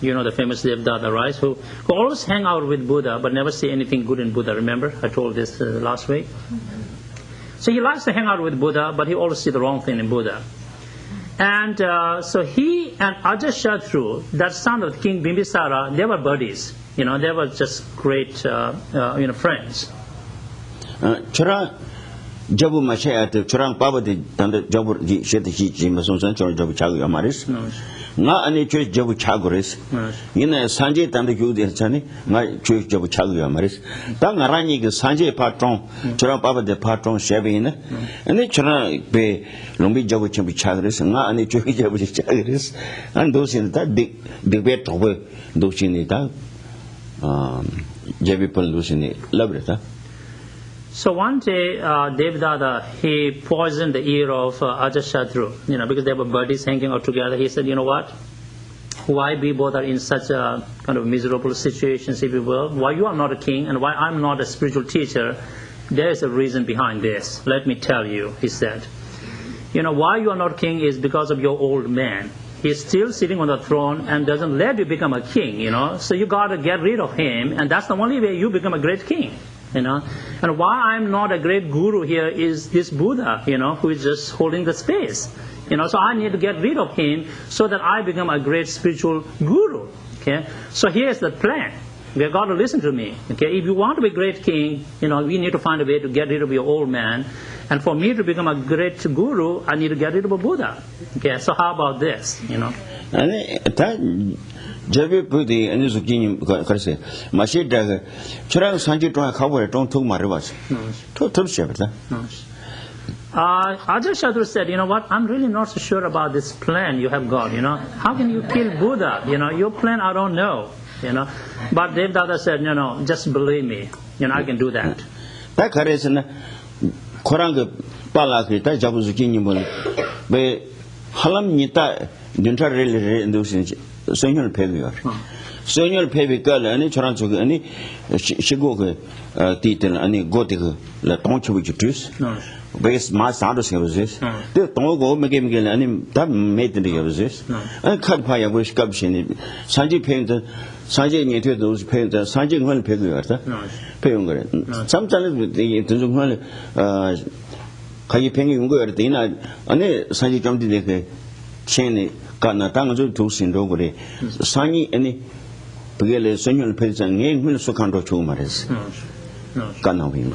you know the famous Devdada, right? Who always hang out with Buddha but never see anything good in Buddha. Remember, I told this last week. So he likes to hang out with Buddha, but he always see the wrong thing in Buddha. And so he and Ajatashatru, that son of King Bimbisara, they were buddies. You know, they were just great, friends. Chura Jabu Mashat, Churang Baba, the Jabu Sheti Jimason, Jabu Chagu Amaris. Not any church Jabu Chaguris. In a Sanjay and the Yudi Chani, my church Jabu Chagu Amaris. Tangarani, the Sanjay patron, Churang Baba, the patron Shavina, and the Churang Bay Lumbi Jabu Chabu Chagris, and not any church Jabu Chagris, and those in that debate over those in it. So one day, Devdada, he poisoned the ear of Ajatashatru, because they were buddies hanging out together. He said, you know what? Why we both are in such a kind of miserable situations, if you will? Why you are not a king and why I'm not a spiritual teacher? There is a reason behind this. Let me tell you, he said. Why you are not king is because of your old man. He's still sitting on the throne and doesn't let you become a king, So you got to get rid of him, and that's the only way you become a great king, And why I'm not a great guru here is this Buddha, who is just holding the space, So I need to get rid of him so that I become a great spiritual guru, okay? So here's the plan. You got to listen to me, okay? If you want to be a great king, we need to find a way to get rid of your old man. And for me to become a great guru, I need to get rid of a Buddha. Okay, so how about this, Javi Pudi and Zucchini Corse, Mashida, Churang Sanji to a cover, don't talk Marivas. To Shepherd. Ajatashatru said, you know what, I'm really not so sure about this plan you have got, How can you kill Buddha? Your plan, I don't know, But Devdada said, no, just believe me, I can do that. That carries in Koranga Palaki, Jabuzuki, but Halam Nita, Dintra really inducing Senior Pavia. Senior Pavia girl, any Charansu, any Shigoka, Titan, any Gothic, La Toncha which you choose. Base mass Santos was this. They don't go make him get any that made the of this. And cut pie wish Gubshin, Sanji painter, Sanji near those painters, Sanji one Pavia. Sometimes with the Kayiping Ungur, and Sanji jumped in the chain, Kanatang to Sindogre, Sani any Pagale, Senior Peasant, and will so count to Maris. Kanawim.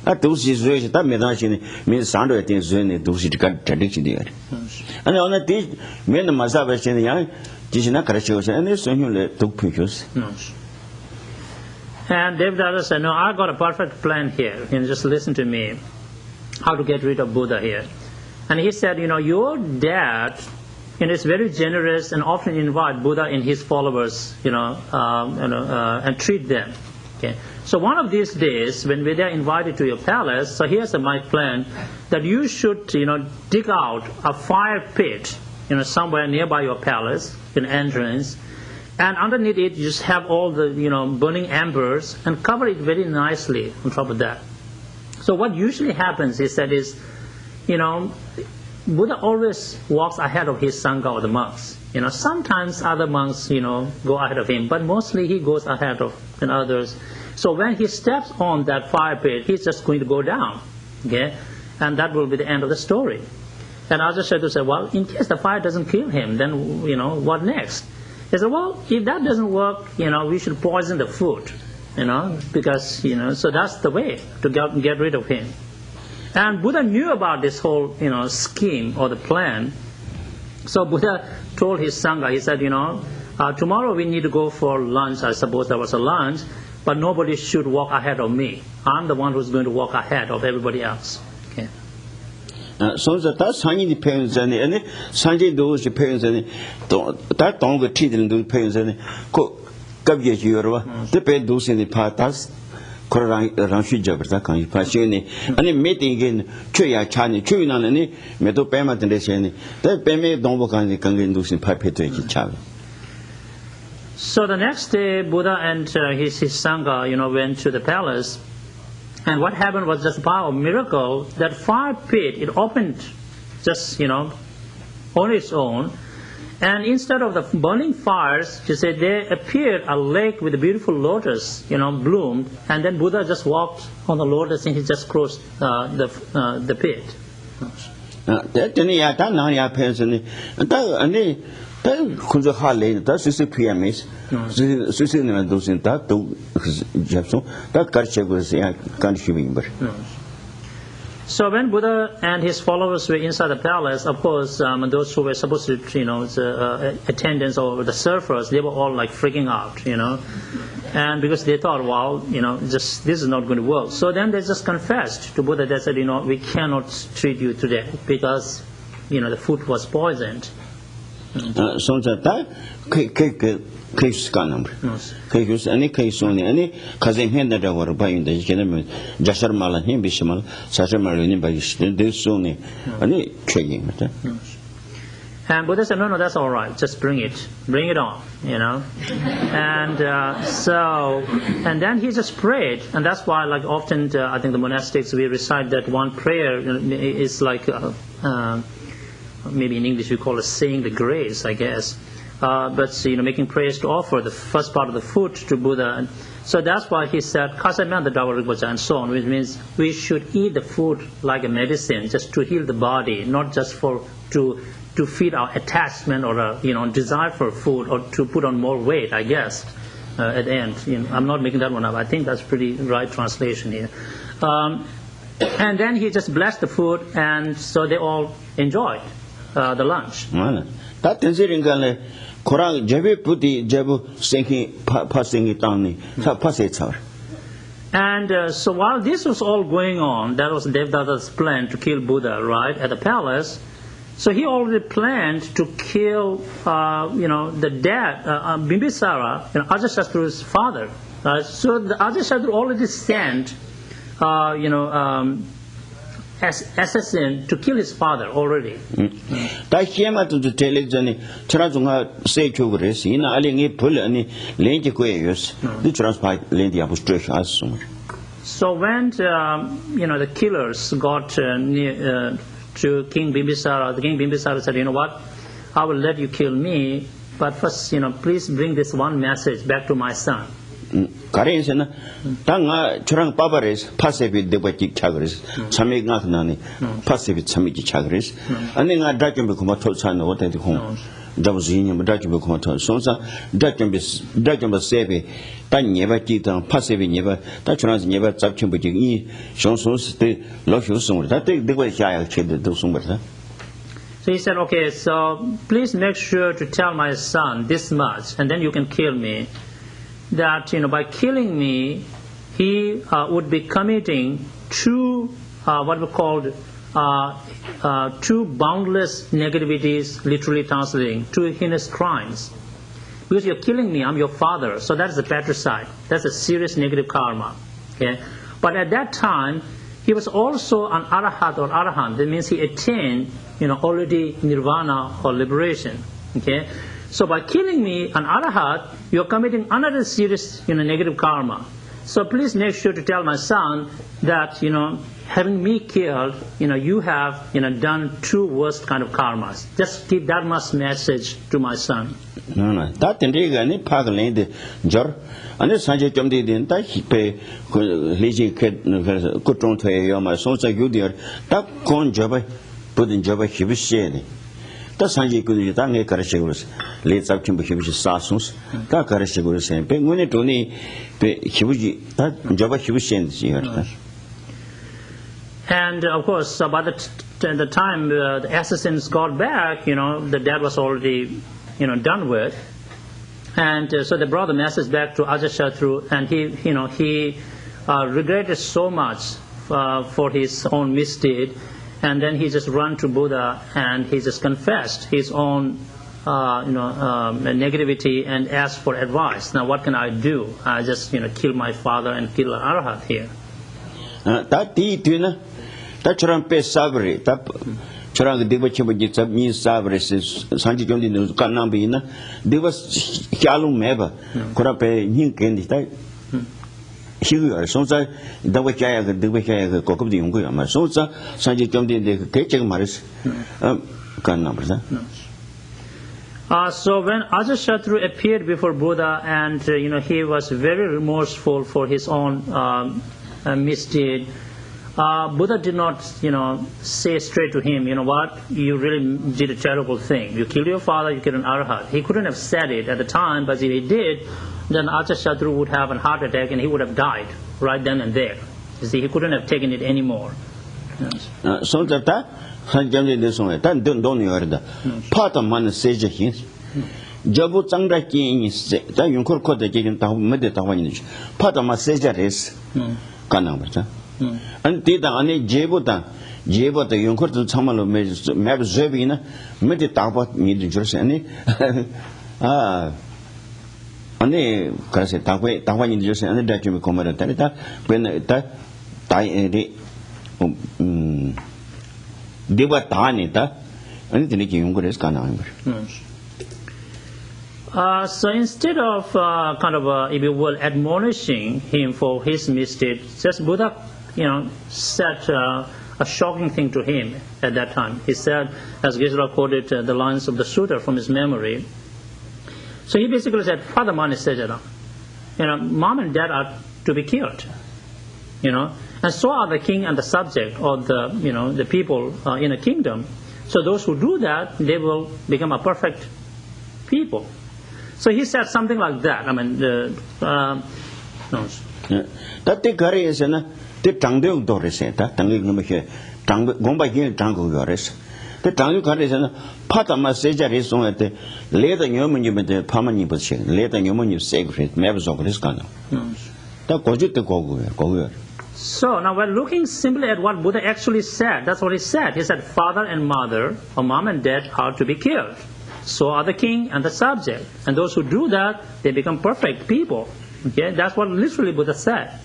At those is that medicine means sound at things when it does it got tradition there. And on that day, men and myself as in young, Disney and this one took pictures. And Devdada said, no, I got a perfect plan here. Just listen to me. How to get rid of Buddha here. And he said, your dad is very generous and often invite Buddha and his followers, and treat them. Okay. So one of these days, when they are invited to your palace, so here's my plan, that you should, dig out a fire pit, somewhere nearby your palace, in entrance, and underneath it, you just have all the, burning embers, and cover it very nicely on top of that. So what usually happens, he said, is, Buddha always walks ahead of his Sangha or the monks. Sometimes other monks, go ahead of him, but mostly he goes ahead of others. So when he steps on that fire pit, he's just going to go down, okay? And that will be the end of the story. And Ajatashatru said, well, in case the fire doesn't kill him, then, what next? He said, well, if that doesn't work, we should poison the food, because, so that's the way to get rid of him. And Buddha knew about this whole, scheme or the plan. So Buddha told his Sangha, he said, tomorrow we need to go for lunch. I suppose there was a lunch, but nobody should walk ahead of me. I'm the one who's going to walk ahead of everybody else. Okay. So that Sanji depends on any Sanji those depends on that don't treat and do depends on Gabia Euro, the bed those in the patas. Ranshi Jabberta can you pass any meeting again, Chuya Chani, Chuyan any, Meto Pema Tendency, that Peme don't work on the Kangan losing pipe to each other. So the next day, Buddha and his Sangha, went to the palace. And what happened was just by a miracle, that fire pit, it opened just, on its own. And instead of the burning fires, she said, there appeared a lake with a beautiful lotus, bloomed. And then Buddha just walked on the lotus and he just crossed the pit. Kunzo Harley, that's the PMS. Susan those in that to Jefferson, that Karche was a country member. So when Buddha and his followers were inside the palace, of course, those who were supposed to, attendants or the surfers, they were all like freaking out, and because they thought, well, this is not going to work. So then they just confessed to Buddha. They said, we cannot treat you today because, the food was poisoned. So that case number. Case any case only any Kazim Henda or buying the gentleman, Jasar Malahin Bishamal, Sajamalini by this only any trading. And Buddha said, no, that's all right, just bring it on, And and then he just prayed, and that's why, like often, I think the monastics, we recite that one prayer is like, maybe in English we call it saying the grace, I guess. But making prayers to offer the first part of the food to Buddha. And so that's why he said, Kasamyanta Dawarikwacha and so on, which means we should eat the food like a medicine, just to heal the body, not just to feed our attachment or desire for food or to put on more weight, I guess, at the end. I'm not making that one up. I think that's pretty right translation here. And then he just blessed the food, and so they all enjoyed the lunch. That Tenzin Dorjee, Korang Jabi Puti Jabu Senki passing it on pass it out. And so while this was all going on, that was Devadatta's plan to kill Buddha, right, at the palace. So he already planned to kill, the dad, Bimbisara, Ajatasatru's father. So the Ajatasatru already sent, assassin to kill his father already. That came out to the television, Transunga say to Gres, in Alingi pull any Lenty Quayus, the transport Lenty Abustration as soon. So when, the killers got near to King Bimbisara, the King Bimbisara said, what, I will let you kill me, but first, please bring this one message back to my son. Karin Tanga Churang Pabaris, passive debati chagris, Samig Natnani, passive Samiji chagris, and then I dragon become a told son what I do home. Jabuzinium, dragon become a told sonsa, dragon was savvy, Tan never titan, passive never, that runs never touching but you Shonsons, the Loshus, that take the way I achieved those somewhere. So he said, okay, so please make sure to tell my son this much, and then you can kill me. That by killing me, he would be committing two what we called two boundless negativities, literally translating, two heinous crimes. Because you're killing me, I'm your father, so that's the patricide. That's a serious negative karma. Okay, but at that time, he was also an arahat or arahant. That means he attained, already nirvana or liberation. Okay. So by killing me, an arahat, you're committing another serious, negative karma. So please make sure to tell my son that, having me killed, you have, done two worst kind of karmas. Just keep that much message to my son. No. That indeed, any pagland, Jor, and this Sanjay Jumdi didn't he pay Liji good on to a my sons are good there. That con jobber, put in jobber, he was saying. That's Sanjay could you thank a Karashigurus, late up to Hibish Sassons, that Karashigurus and Peng when it only Hibuji, that Jabba Hibushin here. And of course, by the time the assassins got back, the dad was already, done with. And so they brought the message back to Ajatasatru, and he regretted so much for his own misdeed. and then he just ran to Buddha and he just confessed his own negativity and asked for advice. Now what can I do? I just kill my father and kill an arhat here. That na that churang pe sabri that churang deva chibaji sab ni sabri sanji jondi no kanang bi na deva kyalung meba kora pe ning ken di tai higu so sa deva kya ga ko ko di ngui ma so sa sanji jondi de ke cheng maris kanang ba. So when Ajatasattu appeared before Buddha, and he was very remorseful for his own misdeed, Buddha did not say straight to him, what, you really did a terrible thing. You killed your father, you killed an arhat. He couldn't have said it at the time, but if he did, then Ajatasattu would have a heart attack and he would have died right then and there. You see, he couldn't have taken it anymore. Yes. So that 한점에 대해서 단 돈이 어르다 파도만 세제히 저부 장다끼니 다 용콜 코드 지금 다 메데 다 와니 파도만 세제레스 가능 버자 안 뒤다 안에 제보다 용콜도 참말로 매브 제비나 메데 다바 미드 줄세 아니 아니 그래서 다와니 줄세 아니 다 좀 고마다 다 when 다 다이리 Deva Tanita, anything you So instead of if you will, admonishing him for his mistake, just Buddha, said a shocking thing to him at that time. He said, as Geshe quoted the lines of the sutta from his memory. So he basically said, Father Mani Sejara, mom and dad are to be killed, and so are the king and the subject, or the people in a kingdom. So those who do that, they will become a perfect people. So he said something like that. I mean, that the Gary is the Tangdung Doris, that Tanging Gomba Tango Yoris. The Tangu Gary is a part of my Seja is on the later human the permanent position, later human you sacred, members of this kind. That goes to go. So now we're looking simply at what Buddha actually said. That's what he said. He said, father and mother, or mom and dad, are to be killed. So are the king and the subject. And those who do that, they become perfect people. Okay, that's what literally Buddha said.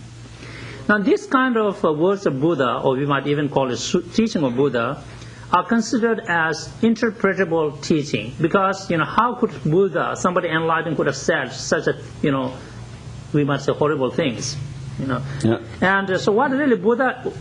Now this kind of words of Buddha, or we might even call it teaching of Buddha, are considered as interpretable teaching. Because, how could Buddha, somebody enlightened, could have said such a, we might say horrible things. Yeah. And so what really Buddha,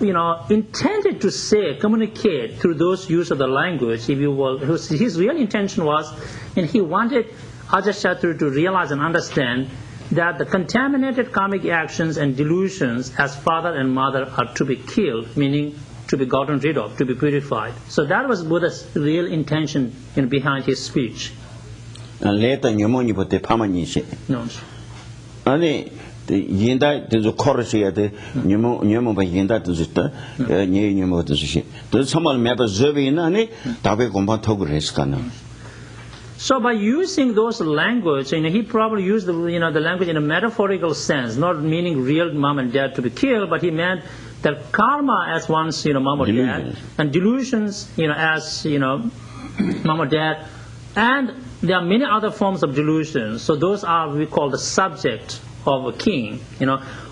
intended to say, communicate through those use of the language, if you will, his real intention was, and he wanted Ajatasattu to realize and understand that the contaminated karmic actions and delusions as father and mother are to be killed, meaning to be gotten rid of, to be purified. So that was Buddha's real intention behind his speech. And later, you put the permanent. No. Yinda the chorus here, the Nemo by Yinda to the Nemo to the there's someone map observing any Tabe Combatogrescana. So by using those language, he probably used the language in a metaphorical sense, not meaning real mom and dad to be killed, but he meant that karma as one's mom or dad, and delusions as mom or dad, and there are many other forms of delusions. So those are we call the subject of a king.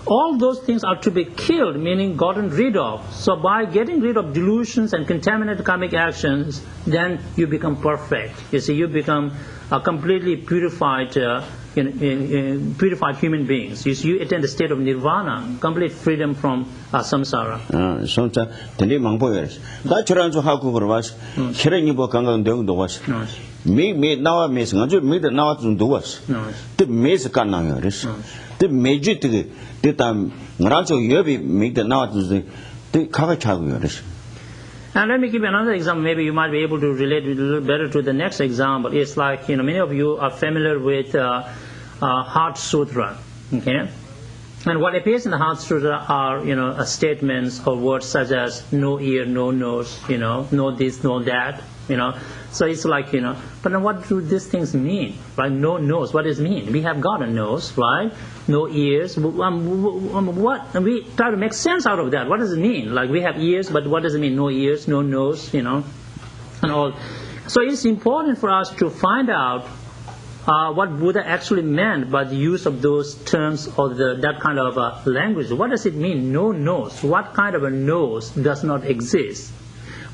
All those things are to be killed, meaning gotten rid of. So by getting rid of delusions and contaminated karmic actions, then you become perfect. You see, you become a completely purified human beings. You attain the state of nirvana, complete freedom from samsara. Me now miss me the now to do us. The maze canang the major to the time Rancho Yobi make the now to the cover child. And let me give you another example. Maybe you might be able to relate a little better to the next example. It's like, many of you are familiar with Heart Sutra. Okay? And what appears in the Heart Sutra are, statements or words such as no ear, no nose, no this, no that. So it's like, but then what do these things mean, right? No nose, what does it mean? We have got a nose, right? No ears. What? And we try to make sense out of that. What does it mean? Like we have ears, but what does it mean? No ears, no nose, and all. So it's important for us to find out what Buddha actually meant by the use of those terms or that kind of language. What does it mean, no nose? What kind of a nose does not exist?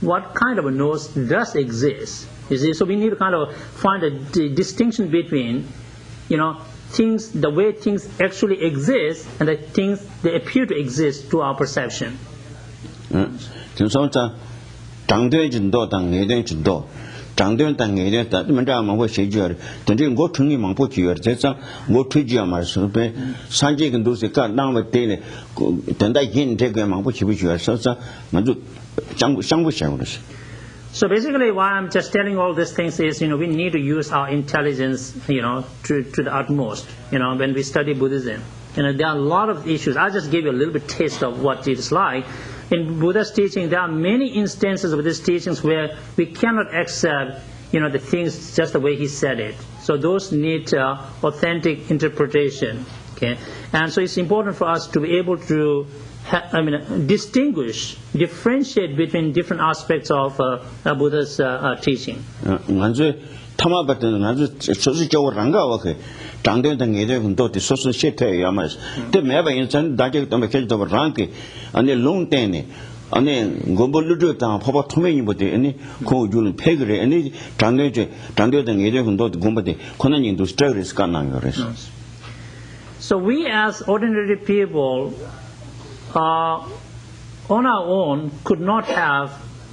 What kind of a nose does exist? You see, so we need to kind of find a distinction between, things, the way things actually exist, and the things they appear to exist to our perception. 장대는 당에는 다 먼저 뭐 세주어 근데 뭐 중이 망보 주어 제가 뭐 twe지야 말서 배 산지 근도세가 나무 때네 된다 긴这个 망보 주어 서서 먼저 상부상으로서. So basically why I'm just telling all these things is, we need to use our intelligence, to the utmost, when we study Buddhism. There are a lot of issues. I'll just give you a little bit taste of what it's like. In Buddha's teaching, there are many instances of these teachings where we cannot accept, the things just the way he said it. So those need authentic interpretation. Okay, and so it's important for us to be able to, differentiate between different aspects of Buddha's teaching. 장대는 예전 또 소소 시태야 말이야. 근데 매번 인천 다게 또 계속 랑게 아니 롱때네 아니 고볼루도 다 파파 토메니 보대 아니 고줄은 폐그래 아니 장대는 예전 또 공부대 권한인도 스트레스 간난 거래서. So we as ordinary people on our own could not have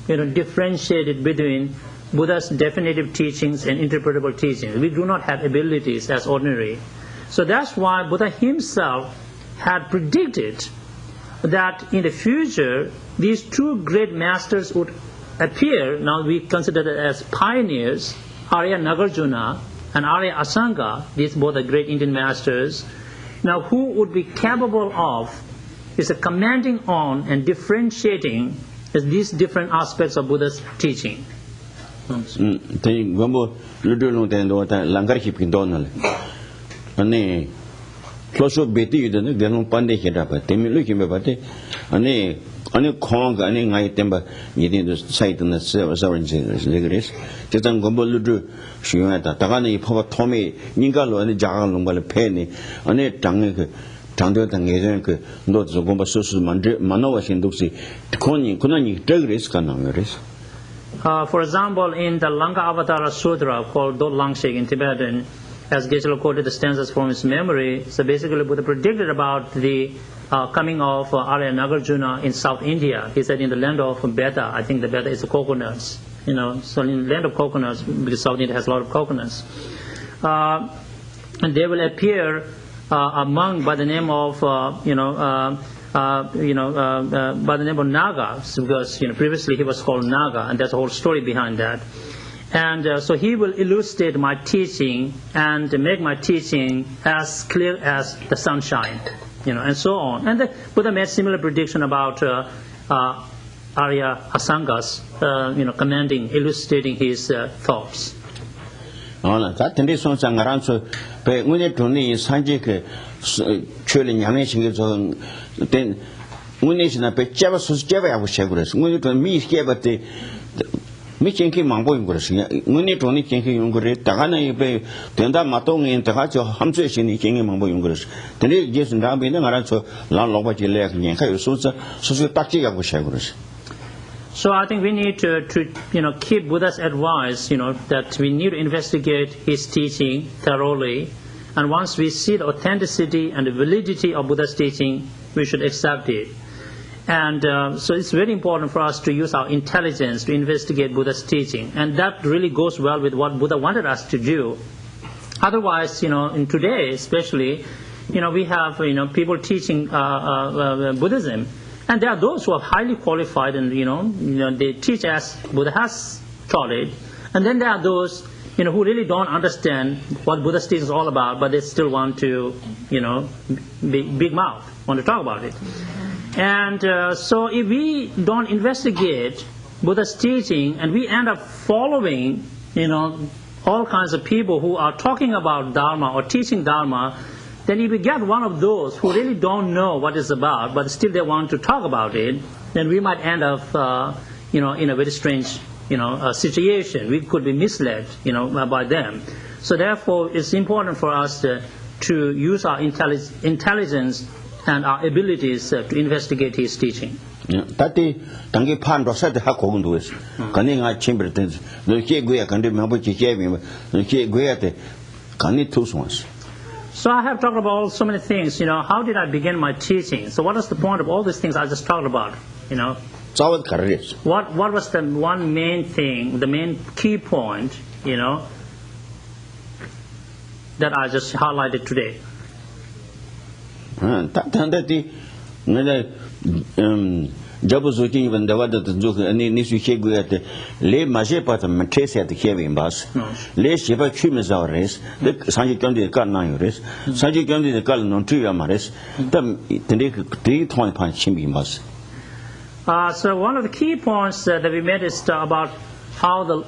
differentiated between Buddha's definitive teachings and interpretable teachings. We do not have abilities as ordinary. So that's why Buddha himself had predicted that in the future these two great masters would appear. Now we consider them as pioneers, Arya Nagarjuna and Arya Asanga. These both are great Indian masters. Now who would be capable of commanding on and differentiating these different aspects of Buddha's teaching. 대인 뭐 루르는 된도 랑가르히 빈도는 아니 클로스 베티는 되는 반대 해라 봐 때문에 이렇게 봐대 아니 공가 아니 나이 때문에 이들도 사이드는 서서인지 그래서 대장 건물로 쉬어야다 다가는 이 포가 톰이 인간로 아니 자가는 걸 패니 아니 장의 장대당 예전 노도 공부 소수 만나와신 독시 권한이 저그레스 가능한 그래서. For example, in the Langa Avatara Sutra called Dot Langshek in Tibetan, as Geshe quoted the stanzas from his memory, so basically Buddha predicted about the coming of Arya Nagarjuna in South India. He said in the land of Beta, I think the Beta is the coconuts, so in the land of coconuts, because South India has a lot of coconuts. And they will appear a monk by the name of, by the name of Naga, because previously he was called Naga, and there's a whole story behind that. And so he will elucidate my teaching and make my teaching as clear as the sunshine, and so on. And the Buddha made similar prediction about Arya Asangas, commanding, elucidating his thoughts. 같은 데 손상가란서 배 문에 돈이 산지 최근 양의 신경전 된 문에시나 배 잡아 소스 잡아야 그래서 문에 돈 미스게버때 미친기 망보인 그래서 문에 돈이 kenki 용 그래 다가는 배 된다 마동인 다가죠 함수신이 kenki 망보인 그래서 근데 예수 나베는 알아서 라로바질래 그냥 가요 소스 딱지가 그래서. So I think we need to keep Buddha's advice, that we need to investigate his teaching thoroughly, and once we see the authenticity and the validity of Buddha's teaching, we should accept it. And so it's very important for us to use our intelligence to investigate Buddha's teaching, and that really goes well with what Buddha wanted us to do. Otherwise, in today especially, we have people teaching Buddhism. And there are those who are highly qualified and, they teach as Buddha has taught it. And then there are those, who really don't understand what Buddha's teaching is all about, but they still want to, be big mouth, want to talk about it. And so if we don't investigate Buddha's teaching and we end up following, all kinds of people who are talking about Dharma or teaching Dharma, then if we get one of those who really don't know what it's about, but still they want to talk about it, then we might end up, in a very strange, situation. We could be misled, by them. So therefore, it's important for us to use our intelligence and our abilities to investigate his teaching. Tati tangi pan rosa de hakong do is. Kani nga chamber things. No ke guya kandi mambo ke no ke guya te kani two ones. So I have talked about so many things, how did I begin my teaching? So what is the point of all these things I just talked about, What was the one main thing, the main key point, that I just highlighted today? Jabu zuki when the water to do any nisu at Le Majepa and Trace at the Kevin bus. Le Shiva Chimas our race, the Sanji County the Carnan race, Sanji County the Carnan on 3 Amaris, the 3 point chimney bus. So one of the key points that we made is about how the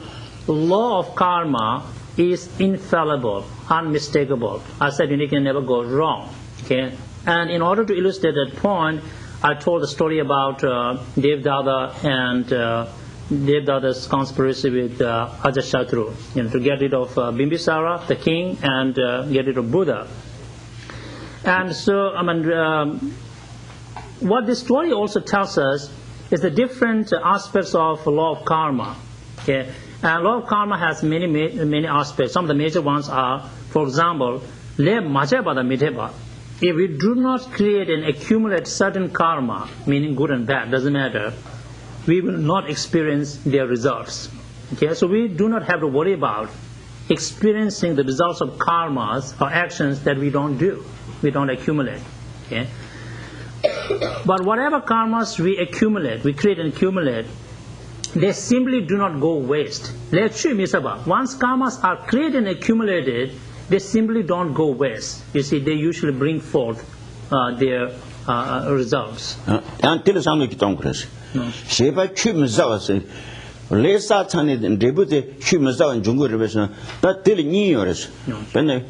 law of karma is infallible, unmistakable. I said you can never go wrong. Okay, and in order to illustrate that point, I told a story about Devdada and Devdada's conspiracy with Ajatasattu, to get rid of Bimbisara, the king, and get rid of Buddha. And so, what this story also tells us is the different aspects of law of karma. Okay, and law of karma has many aspects. Some of the major ones are, for example, le majebada mideba. If we do not create and accumulate certain karma, meaning good and bad, doesn't matter, we will not experience their results. Okay, so we do not have to worry about experiencing the results of karmas or actions that we don't do, we don't accumulate. Okay, but whatever karmas we accumulate, we create and accumulate, they simply do not go waste. Once karmas are created and accumulated, they simply don't go waste. You see, they usually bring forth their results. Until some Congress, Sheba Chimazas, Lesa Tani and Debute Chimaza and Jungu Revision, that till years. When they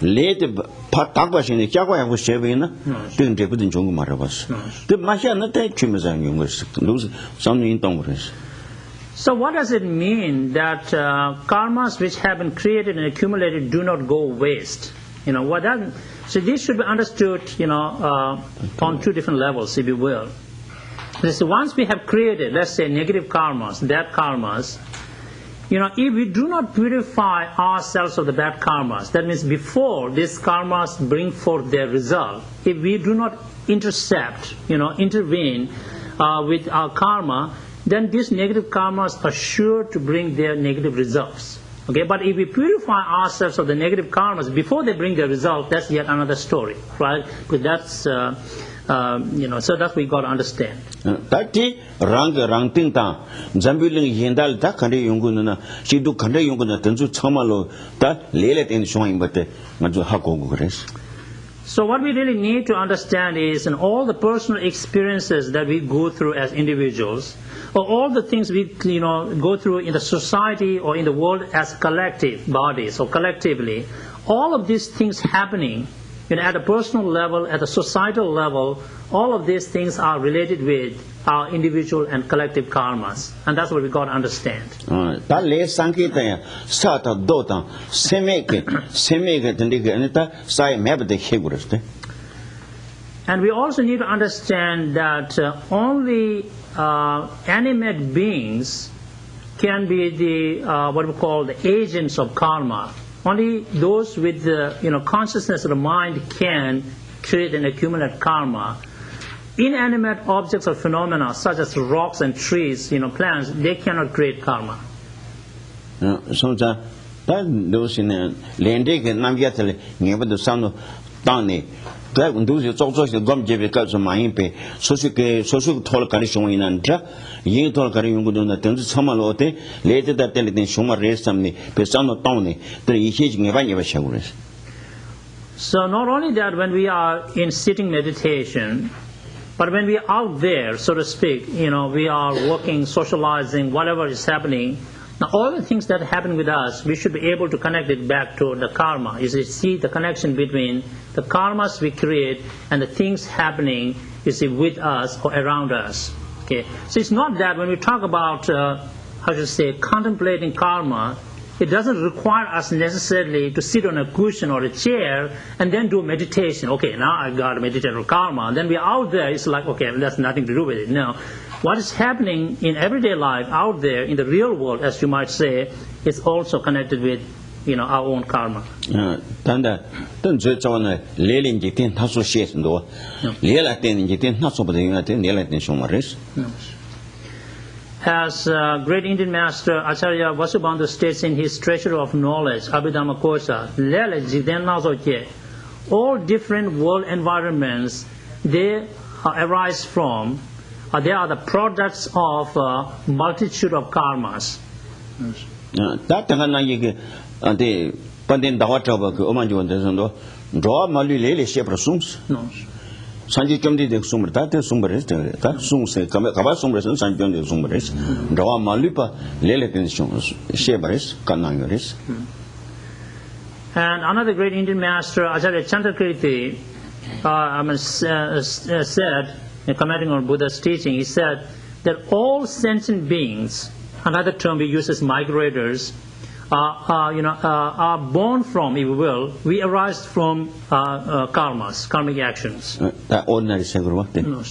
laid Patabash in the Jaguar was Shevina, doing Debut in Jungu Maravas. The Mahana take Chimaza and Jungus, lose something in Congress. So what does it mean that karmas which have been created and accumulated do not go waste? So this should be understood, on two different levels, if you will. So once we have created, let's say, negative karmas, bad karmas, if we do not purify ourselves of the bad karmas, that means before these karmas bring forth their result, if we do not intercept, intervene with our karma, then these negative karmas are sure to bring their negative results. Okay, but if we purify ourselves of the negative karmas before they bring their result, that's yet another story, right? But that's, so that we got to understand. Tati rang ting tang zambiling yendal da kande yunguna she do kande yunguna tenzu chamalo da lele ten showing but mazu hakogures. So what we really need to understand is in all the personal experiences that we go through as individuals, or all the things we go through in the society or in the world as collective bodies or collectively, all of these things happening at a personal level, at a societal level, all of these things are related with our individual and collective karmas, and that's what we got to understand. And we also need to understand that only animate beings can be the what we call the agents of karma. Only those with the consciousness of the mind can create and accumulate karma. Inanimate objects or phenomena such as rocks and trees, plants, they cannot create karma. Those in Lende and Naviatale, never the son of Dani. That when those also gum because of my impe, social toleration in Andra, Yin Tolkarin attend Samalote, later that television Shuma raised some Pesano Tony, the Ishing Evanya Showers. So not only that, when we are in sitting meditation, But when we are out there, so to speak, we are working, socializing, whatever is happening. Now, all the things that happen with us, we should be able to connect it back to the karma. You see the connection between the karmas we create and the things happening, you see, with us or around us. Okay, so it's not that when we talk about, contemplating karma, it doesn't require us necessarily to sit on a cushion or a chair and then do meditation. Okay, now I've got to meditate on karma. And then we're out there, it's like, okay, that's nothing to do with it. No. What is happening in everyday life out there in the real world, as you might say, is also connected with, our own karma. As great Indian master Acharya Vasubandhu states in his Treasure of Knowledge, Abhidhamma Kosha, all different world environments, they arise from, they are the products of a multitude of karmas. Sanji Jomdi de Sumber, that is Sumberis, that Sumse, Kaba Sumbers and San John de Sumberis, Draw Malupa, Leletin Shebaris, Kanangaris. And another great Indian master, Acharya Chandrakirti, said, commenting on Buddha's teaching, he said that all sentient beings, another term we use as migrators, are born from, if you will, we arise from karmas, karmic actions. That ordinary Sagro, no.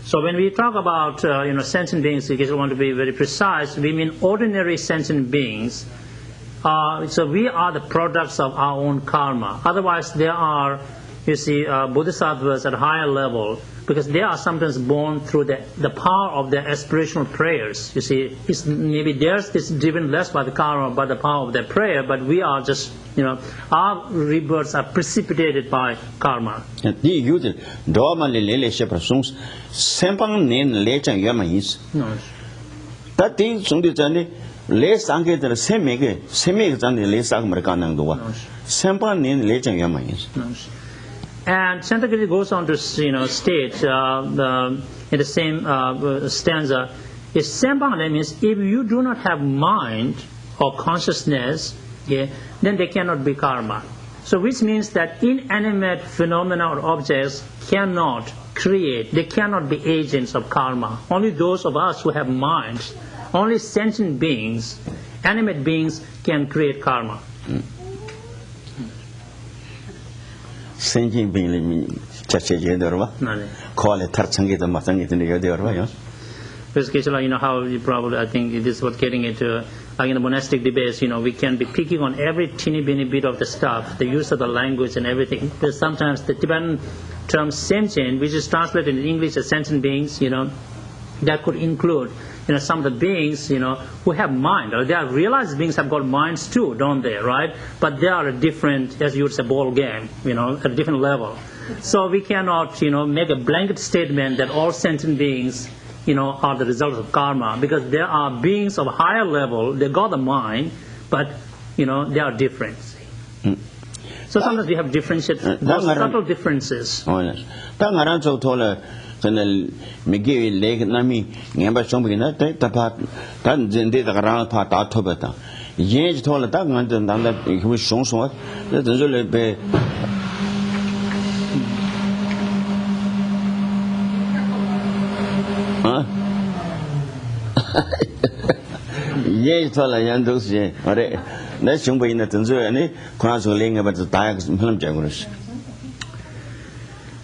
So when we talk about sentient beings, in case you want to be very precise, we mean ordinary sentient beings. So we are the products of our own karma. Otherwise, there are, you see, bodhisattvas at a higher level, because they are sometimes born through the power of their aspirational prayers. You see, maybe theirs is driven less by the karma, by the power of their prayer, but we are just, our rebirths are precipitated by karma. No. And Chandrakirti goes on to state in the same stanza, is Sempang means if you do not have mind or consciousness, then they cannot be karma. So which means that inanimate phenomena or objects cannot create, they cannot be agents of karma. Only those of us who have minds, only sentient beings, animate beings can create karma. Sentient being, call it Tarchangi, the Matangit in the Yoderva. Because how you probably, I think this is what getting into, in the monastic debates, we can be picking on every teeny bitty bit of the stuff, the use of the language and everything. Because sometimes the Tibetan term sentient, which is translated in English as sentient beings, that could include, some of the beings, who have mind, or they are realized beings have got minds too, don't they, right? But they are a different, as you would say, ball game, at a different level. So we cannot, make a blanket statement that all sentient beings, are the result of karma, because there are beings of a higher level, they got the mind, but, they are different. So sometimes we have differentiated, those subtle differences. Migi Lake Nami, Yamba Sombina, Tan Zende the Grand Pata Tobeta. Yej told a dog and that he was shown so much that the Zulu be. Yej told a young dossier, or that's Jumbo in the Tanzu and it, Kranzoling about the Diags and Film Jaguars.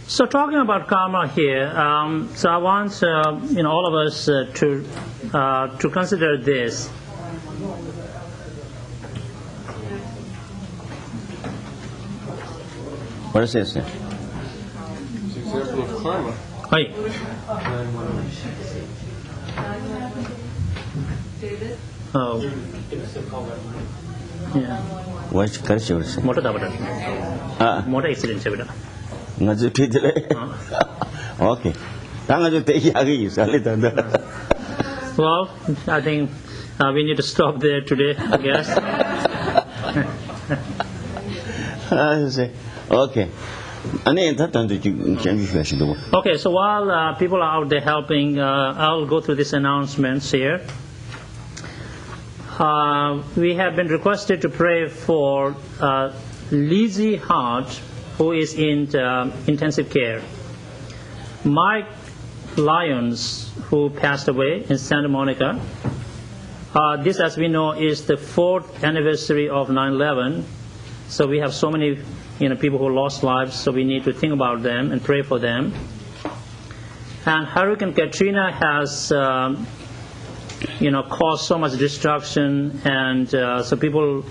So talking about karma here, so I want all of us to consider this. What is this? It's an example of karma. Hi. Oh. Yeah. What's culture? Motor accident. Okay. Well, I think we need to stop there today, I guess. Okay. Okay, so while people are out there helping, I'll go through these announcements here. We have been requested to pray for Lizzie Hart, who is in intensive care. Mike Lyons, who passed away in Santa Monica. This, as we know, is the 4th anniversary of 9/11. So we have so many people who lost lives, so we need to think about them and pray for them. And Hurricane Katrina has caused so much destruction, and so people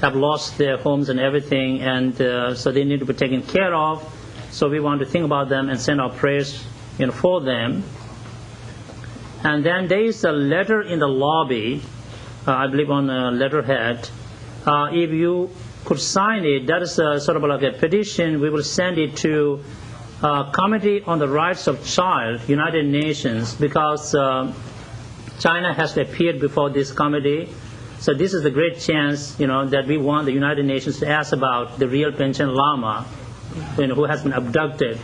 have lost their homes and everything, and so they need to be taken care of. So we want to think about them and send our prayers for them. And then there is a letter in the lobby, I believe on a letterhead. If you could sign it, that is sort of like a petition. We will send it to Committee on the Rights of Child, United Nations, because China has appeared before this committee. So this is a great chance, that we want the United Nations to ask about the real Panchen Lama, who has been abducted,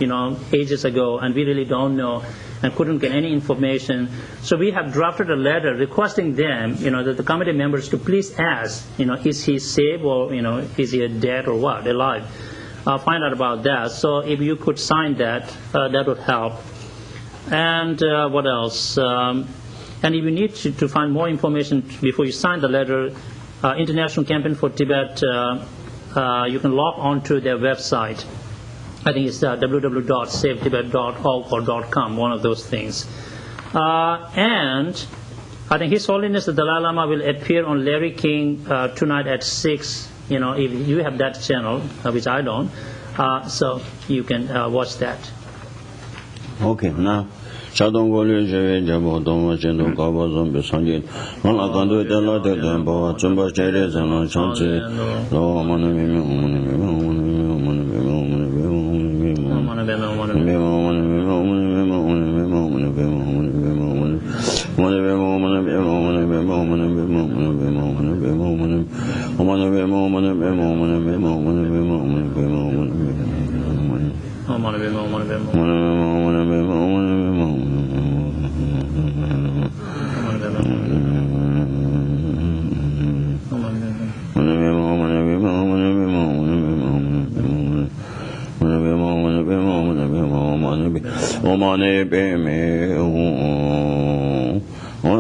ages ago, and we really don't know and couldn't get any information. So we have drafted a letter requesting them, that the committee members to please ask, is he safe or, is he dead or what, alive? Find out about that. So if you could sign that, that would help. And what else? And if you need to find more information before you sign the letter, International Campaign for Tibet, you can log on to their website. I think it's www.savetibet.org or .com, one of those things. And I think His Holiness the Dalai Lama will appear on Larry King tonight at 6. If you have that channel, which I don't, so you can watch that. Okay, now. Shadong Goli Jabo Doma Jendo Gabo Zombi Sanjit, on a Gando de la de Dembo, Jumba Jeres and on Chansi, Lo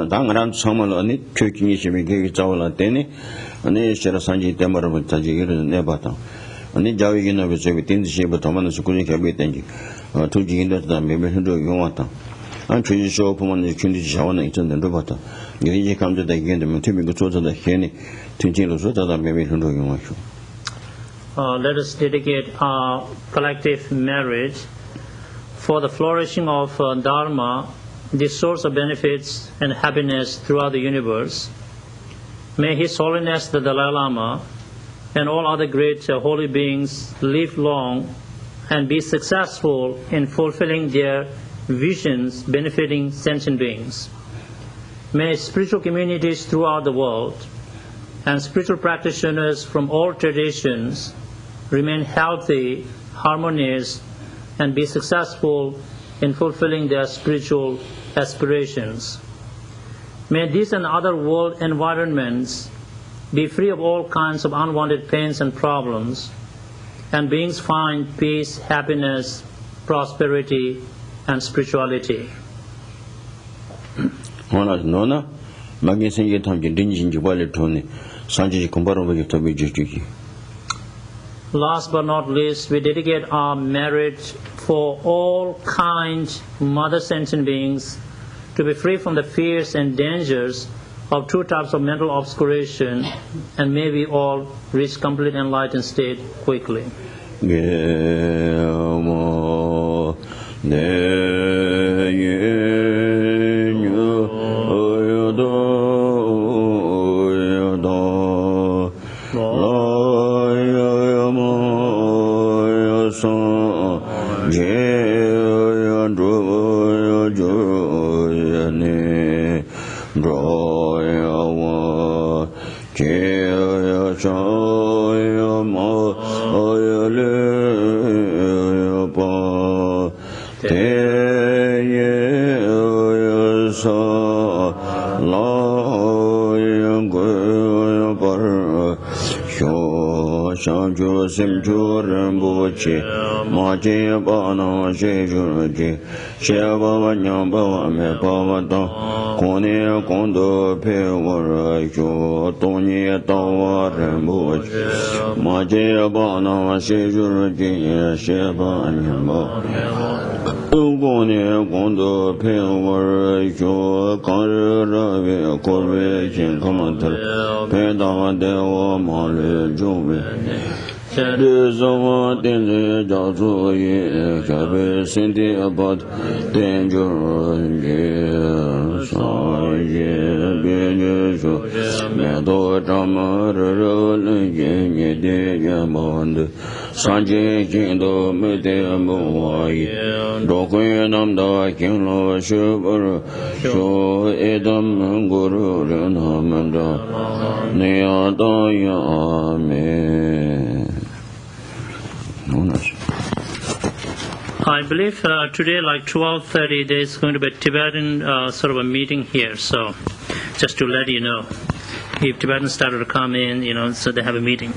당gran 정말 언니 교육이 심하게 자올라 때니 언니 싫어 산지 때마로 자지기를 내봤다 언니 자위기는 왜 저기 딘지시부터 만나서 군이 개비 땡기 두지긴도 매매 흔들어 용왔다 안 주지쇼 부모님 군지 자원은 있었는데 봤다 이제 감도다 이게는 팀이 조절다 해니 튼진로서 자다 매매 흔들어 용왔죠. Let us dedicate our collective marriage for the flourishing of Dharma, the source of benefits and happiness throughout the universe. May His Holiness the Dalai Lama and all other great holy beings live long and be successful in fulfilling their visions benefiting sentient beings. May spiritual communities throughout the world and spiritual practitioners from all traditions remain healthy, harmonious, and be successful in fulfilling their spiritual aspirations. May these and other world environments be free of all kinds of unwanted pains and problems, and beings find peace, happiness, prosperity, and spirituality. Last but not least, we dedicate our marriage for all kind mother sentient beings to be free from the fears and dangers of two types of mental obscuration, and may we all reach complete enlightened state quickly. shang chu sim chu ren bu chi ma chi ba na she chu chi she ba wa nyang ba wa me ba wa da ko ne kon do pe wa ra chu to ni ta wa ren bu chi ma chi ba na she chu chi she ba nyang ba ko ne kon do pe wa ra chu ka ra ve ko ve chen ka ma ta pe da de wa ma le ju ve de zo de le ja zu ye ja be sin de about danger ye sa ye be ye so me do ta ma ro le ye ye de ya ma de san je jin do me de mo wa ye do kwe nam da kin lo shu bu shu e dam gu ru le na ma da ne ya da ya me. I believe today, like 12:30, there's going to be a Tibetan sort of a meeting here. So, just to let you know, if Tibetans started to come in, so they have a meeting.